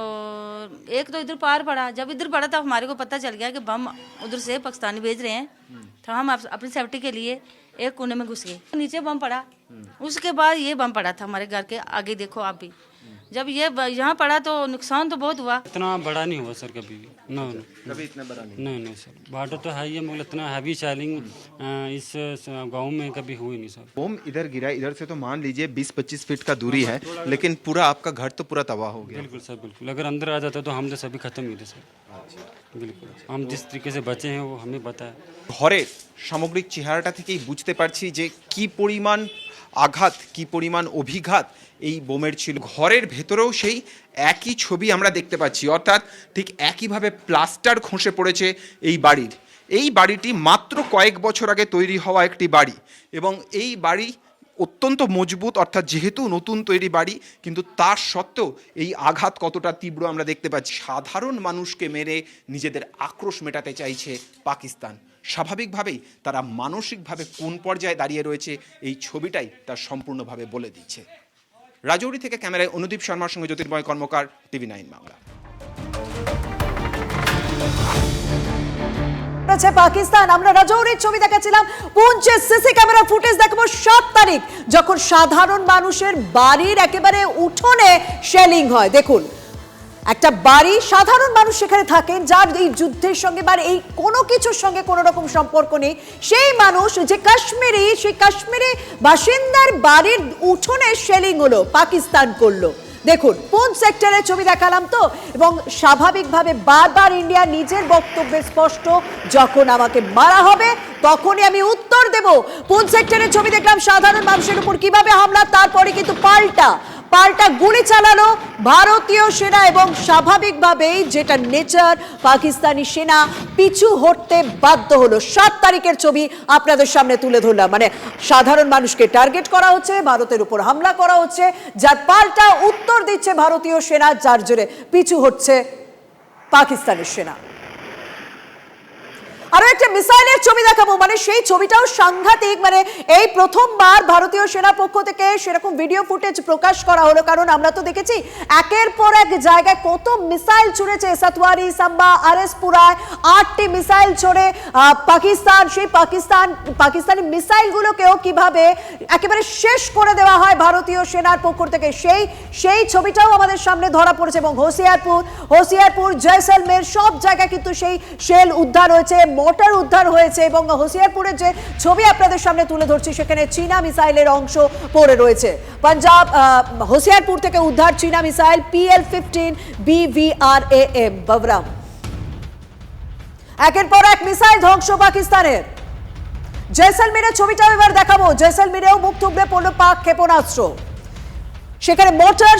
एक तो इधर पार पड़ा, जब इधर पड़ा तो हमारे को पता चल गया कि बम उधर से पाकिस्तानी भेज रहे हैं। तो हम अपनी सेफ्टी के लिए एक कोने में घुस गए, नीचे बम पड़ा। उसके बाद ये बम पड़ा था हमारे घर के आगे, देखो आप भी। जब ये यहाँ पड़ा तो नुकसान तो बहुत हुआ। इतना बड़ा नहीं हुआ सर कभी भी, नो कभी इतना बड़ा नहीं सर। बॉर्डर तो है ही, मगर इतना हैवी शेलिंग इस गांव में कभी हुई नहीं सर। बम इधर गिरा, इधर से तो मान लीजिए 20-25 फीट का दूरी है, लेकिन पूरा आपका घर तो पूरा तबाह हो गया। बिल्कुल सर, बिल्कुल। अगर अंदर आ जाता तो हम तो सभी खत्म ही थे सर। बिल्कुल, हम जिस तरीके से बचे हैं वो हमें पता है। ঘরের সামগ্রিক চেহারাটা থেকেই বুঝতে পারছি যে কি পরিমাণ আঘাত, কি পরিমাণ অভিঘাত এই বোমের ছিল। ঘরের ভেতরেও সেই একই ছবি আমরা দেখতে পাচ্ছি, অর্থাৎ ঠিক একইভাবে প্লাস্টার খসে পড়েছে এই বাড়ির। এই বাড়িটি মাত্র কয়েক বছর আগে তৈরি হওয়া একটি বাড়ি, এবং এই বাড়ি অত্যন্ত মজবুত, অর্থাৎ যেহেতু নতুন তৈরি বাড়ি, কিন্তু তার সত্ত্বেও এই আঘাত কতটা তীব্র আমরা দেখতে পাচ্ছি। সাধারণ মানুষকে মেরে নিজেদের আক্রোশ মেটাতে চাইছে পাকিস্তান। স্বাভাবিকভাবেই তারা মানসিকভাবে কোন পর্যায়ে দাঁড়িয়ে রয়েছে এই ছবিটাই তার সম্পূর্ণভাবে বলে দিচ্ছে। রাজৌরি থেকে ক্যামেরায় অনুদীপ শর্মার সঙ্গে জ্যোতির্ময় কর্মকার, TV9 বাংলা। পাকিস্তান, আমরা রাজৌরির ছবি দেখাচ্ছিলাম, পুঞ্চের সিসি ক্যামেরা ফুটেজ দেখাবো 7 তারিখ যখন সাধারণ মানুষের বাড়ির একেবারে উঠোনে শেলিং হয়। দেখুন, একটা বাড়ি, সাধারণ মানুষ সেখানে থাকেন, যার এই যুদ্ধের সঙ্গে বা এই কোনো কিছুর সঙ্গে কোনো রকম সম্পর্ক নেই। সেই মানুষ যে কাশ্মীরি, সেই কাশ্মীরি বাসিন্দার বাড়ির উঠোনে শেলিং হলো, পাকিস্তান করলো। দেখুন, পুঞ্চ সেক্টরের ছবি দেখালাম তো, এবং স্বাভাবিকভাবে বারবার ইন্ডিয়া নিজের বক্তব্যে স্পষ্ট, যখন আমাকে মারা হবে তখনই আমি উত্তর দেব। পুঞ্চ সেক্টরের ছবি দেখলাম, সাধারণ মানুষের উপর কিভাবে হামলা, তারপরে কিন্তু পাল্টা গুলি চালালো ভারতীয় সেনা, এবং স্বাভাবিকভাবেই যেটা নেচার, পাকিস্তানি সেনা পিছু হটতে বাধ্য হলো। 7 তারিখের ছবি আপনাদের সামনে তুলে ধরলাম, মানে সাধারণ মানুষকে টার্গেট করা হচ্ছে, ভারতের উপর হামলা করা হচ্ছে, যার পাল্টা উত্তর দিচ্ছে ভারতীয় সেনা, যার জোরে পিছু হচ্ছে পাকিস্তানের সেনা। আরো একটা মিসাইলের ছবি দেখাবো, মানে সেই ছবিটাও সাংঘাতিক। মানে এই প্রথমবার ভারতীয় সেনা পক্ষ থেকে সেরকম ভিডিও ফুটেজ প্রকাশ করা হলো, কারণ আমরা তো দেখেছি একের পর এক জায়গায় কত মিসাইল ছুড়েছে। সাতওয়ারি, সাম্বা, আরএসপুরায় 8টি মিসাইল ছড়ে পাকিস্তান। সেই পাকিস্তানি মিসাইলগুলোকেও কিভাবে একেবারে শেষ করে দেওয়া হয় ভারতীয় সেনার পক্ষ থেকে, সেই ছবিটাও আমাদের সামনে ধরা পড়েছে। এবং হোসিয়ারপুর, জয়সলমের সব জায়গায় কিন্তু সেই শেল উদ্ধার হয়েছে, মোটর উদ্ধার হয়েছে। এবং হোসিয়ারপুরের যে ছবি আপনাদের সামনে তুলে ধরছি, সেখানে চীনা মিসাইলের অংশ পড়ে রয়েছে। পাঞ্জাব হোসিয়ারপুর থেকে উদ্ধার চীনা মিসাইল PL-15 BVRAM ববরাম। একের পর এক মিসাইল ধ্বংস পাকিস্তানের। জয়সলমেরের ছবিটাও এবার দেখাবো। জয়সলমেরেও মুখ থুবড়ে পড়লো পাক ক্ষেপণাস্ত্র। সেখানে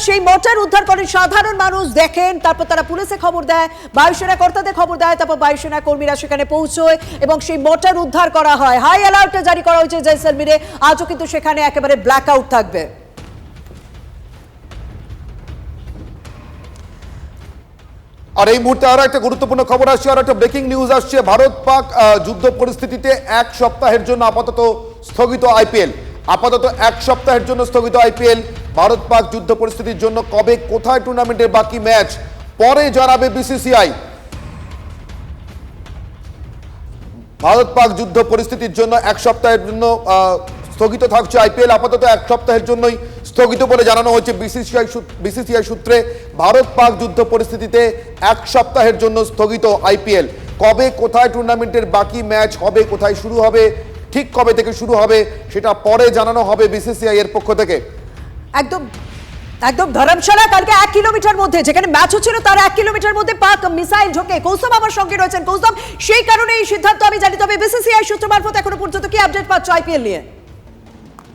সেই মোটর উদ্ধার করেন সাধারণ মানুষ, দেখেন, তারপর তারা পুলিশে খবর দেয়, বায়ুসেনা কর্তাদের খবর দেয়, তারপর বায়ুসেনা কর্মীরা সেখানে পৌঁছয় এবং সেই মোটর উদ্ধার করা হয়। হাই অ্যালার্ট জারি করা হয়েছে জয়সলমেরে, আজও কিন্তু সেখানে একেবারে ব্ল্যাক আউট থাকবে। আর এই মুহূর্তে আরো একটা গুরুত্বপূর্ণ খবর আসছে, আর একটা ব্রেকিং নিউজ আসছে। ভারত পাক যুদ্ধ পরিস্থিতিতে 1 সপ্তাহের জন্য আপাতত স্থগিত IPL। আপাতত 1 সপ্তাহের জন্য স্থগিত IPL। ভারত পাক যুদ্ধ পরিস্থিতির জন্য কবে কোথায় টুর্নামেন্টের বাকি ম্যাচ পরে জানাবে BCCI। ভারত পাক যুদ্ধ পরিস্থিতির জন্য 1 সপ্তাহের জন্য স্থগিত থাকছে IPL। আপাতত 1 সপ্তাহের জন্যই স্থগিত বলে জানানো হয়েছে BCCI সূত্রে। ভারত পাক যুদ্ধ পরিস্থিতিতে 1 সপ্তাহের জন্য স্থগিত IPL। কবে কোথায় টুর্নামেন্টের বাকি ম্যাচ হবে, কোথায় শুরু হবে, ঠিক কবে থেকে শুরু হবে, সেটা পরে জানানো হবে BCCI এর পক্ষ থেকে। একদম ধর্মশালা কালকে 1 কিলোমিটার মধ্যে যেখানে ম্যাচ হচ্ছিল তার 1 কিলোমিটার মধ্যে পাক মিসাইল ঢোকে। কৌস্তব আমার সঙ্গে রয়েছেন। কৌস্তব, সেই কারণে এই সিদ্ধান্ত আমি জানি, তবে BCCI সূত্র মারফত এখনো পর্যন্ত কি আপডেট পাচ্ছ IPL নিয়ে?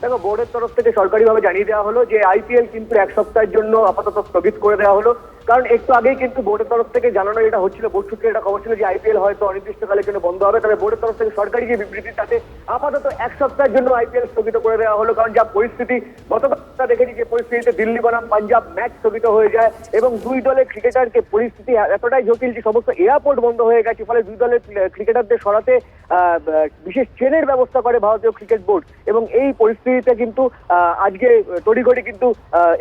দেখো, বোর্ডের তরফ থেকে সরকারিভাবে জানিয়ে দেওয়া হলো যে আইপিএল কিন্তু 1 সপ্তাহের জন্য আপাতত স্থগিত করে দেওয়া হলো। কারণ একটু আগেই কিন্তু বোর্ডের তরফ থেকে জানানো এটা হচ্ছিল, বোর্ড সূত্রে এটা খবর ছিল যে আইপিএল হয়তো অনির্দিষ্টকালের জন্য বন্ধ হবে। তবে বোর্ডের তরফ থেকে সরকারি যে বিবৃতি তাতে আপাতত 1 সপ্তাহের জন্য আইপিএল স্থগিত করে দেওয়া হলো। কারণ যা পরিস্থিতি, গতকাল দেখেছি যে পরিস্থিতিতে দিল্লি বনাম পাঞ্জাব ম্যাচ স্থগিত হয়ে যায় এবং দুই দলের ক্রিকেটারকে পরিস্থিতি এতটাই জটিল যে সমস্ত এয়ারপোর্ট বন্ধ হয়ে গেছে। ফলে দুই দলের ক্রিকেটারদের সরাতে বিশেষ ট্রেনের ব্যবস্থা করে ভারতীয় ক্রিকেট বোর্ড। এবং এই পরিস্থিতিতে কিন্তু আজকে তড়িঘড়ি কিন্তু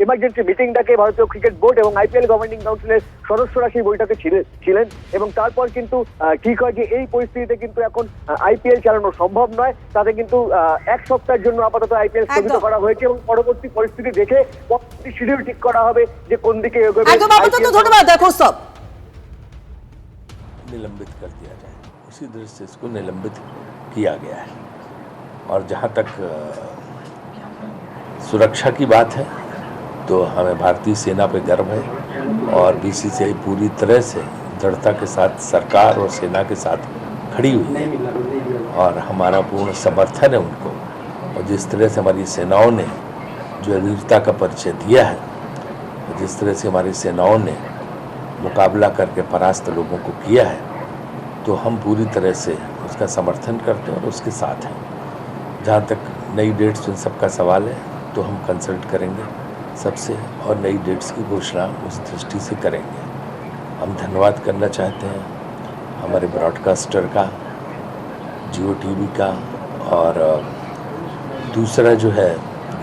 এমার্জেন্সি মিটিং ডাকে ভারতীয় ক্রিকেট বোর্ড এবং আইপিএল গভর্নিং কাউন্সিলের সদস্যরা সেই বৈঠকে ছিলেন এবং তারপর কিন্তু ঠিক হয় যে এই পরিস্থিতিতে কিন্তু এখন আইপিএল চালানো সম্ভব নয়। তাতে কিন্তু 1 সপ্তাহের জন্য আপাতত আইপিএল স্থগিত করা হয়েছে এবং পরবর্তী পরিস্থিতি দেখে পরবর্তী শিডিউল ঠিক করা হবে যে কোন দিকে এগোবে। একদম আপাতত ধন্যবাদ। দেখো সব निलंबित कर दिया जाए, उसी दृष्टि से इसको निलंबित किया गया है। और जहाँ तक सुरक्षा की बात है तो हमें भारतीय सेना पे गर्व है और बीसीसीआई पूरी तरह से दृढ़ता के साथ सरकार और सेना के साथ खड़ी हुई है और हमारा पूर्ण समर्थन है उनको। और जिस तरह से हमारी सेनाओं ने जो वीरता का परिचय दिया है, जिस तरह से हमारी सेनाओं ने मुकाबला करके परास्त लोगों को किया है, तो हम पूरी तरह से उसका समर्थन करते हैं और उसके साथ हैं। जहाँ तक नई डेट्स इन सबका सवाल है तो हम कंसल्ट करेंगे सबसे और नई डेट्स की घोषणा उस दृष्टि से करेंगे। हम धन्यवाद करना चाहते हैं हमारे ब्रॉडकास्टर का, जियो टीवी का, और दूसरा जो है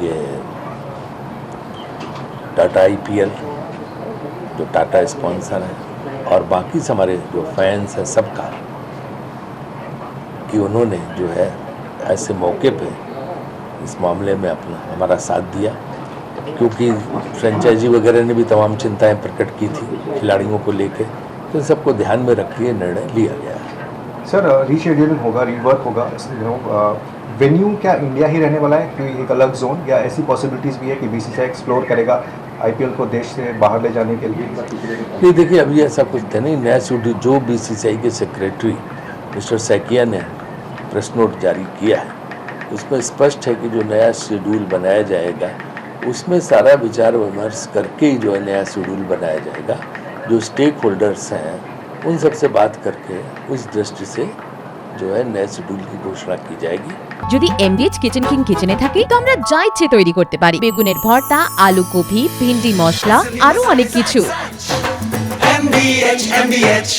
ये टाटा आईपीएल जो टाटा स्पॉन्सर है, और बाकी से हमारे जो फैंस हैं सबका, कि उन्होंने जो है ऐसे मौके पे इस मामले में अपना हमारा साथ दिया, क्योंकि फ्रेंचाइजी वगैरह ने भी तमाम चिंताएं प्रकट की थी खिलाड़ियों को लेके, तो इन सबको ध्यान में रख के निर्णय लिया गया है। सर, रीशेड्यूलिंग होगा, रीवर्क होगा, वेन्यू क्या इंडिया ही रहने वाला है, कोई एक अलग जोन, या ऐसी पॉसिबिलिटीज़ भी है कि बीसीसीआई एक्सप्लोर करेगा आईपीएल को देश से बाहर ले जाने के लिए? ये देखिए, अभी ऐसा कुछ है नहीं। नया शेड्यूल जो बीसीसीआई के सेक्रेटरी मिस्टर सैकिया ने प्रेस नोट जारी किया है, उसमें स्पष्ट है कि जो नया शेड्यूल बनाया जाएगा उसमें सारा विचार विमर्श करके ही जो है नया शेड्यूल बनाया जाएगा। जो स्टेक होल्डर्स हैं उन सबसे बात करके उस दृष्टि से जो है नए शेड्यूल की घोषणा की जाएगी। যদি এমডিএচ কিচেন কিং কিচেনে থাকে তো আমরা যা ইচ্ছে তৈরি করতে পারি, বেগুনের ভর্তা, আলু কপি, ভিন্ডি মশলা, আরো অনেক কিছু। MBH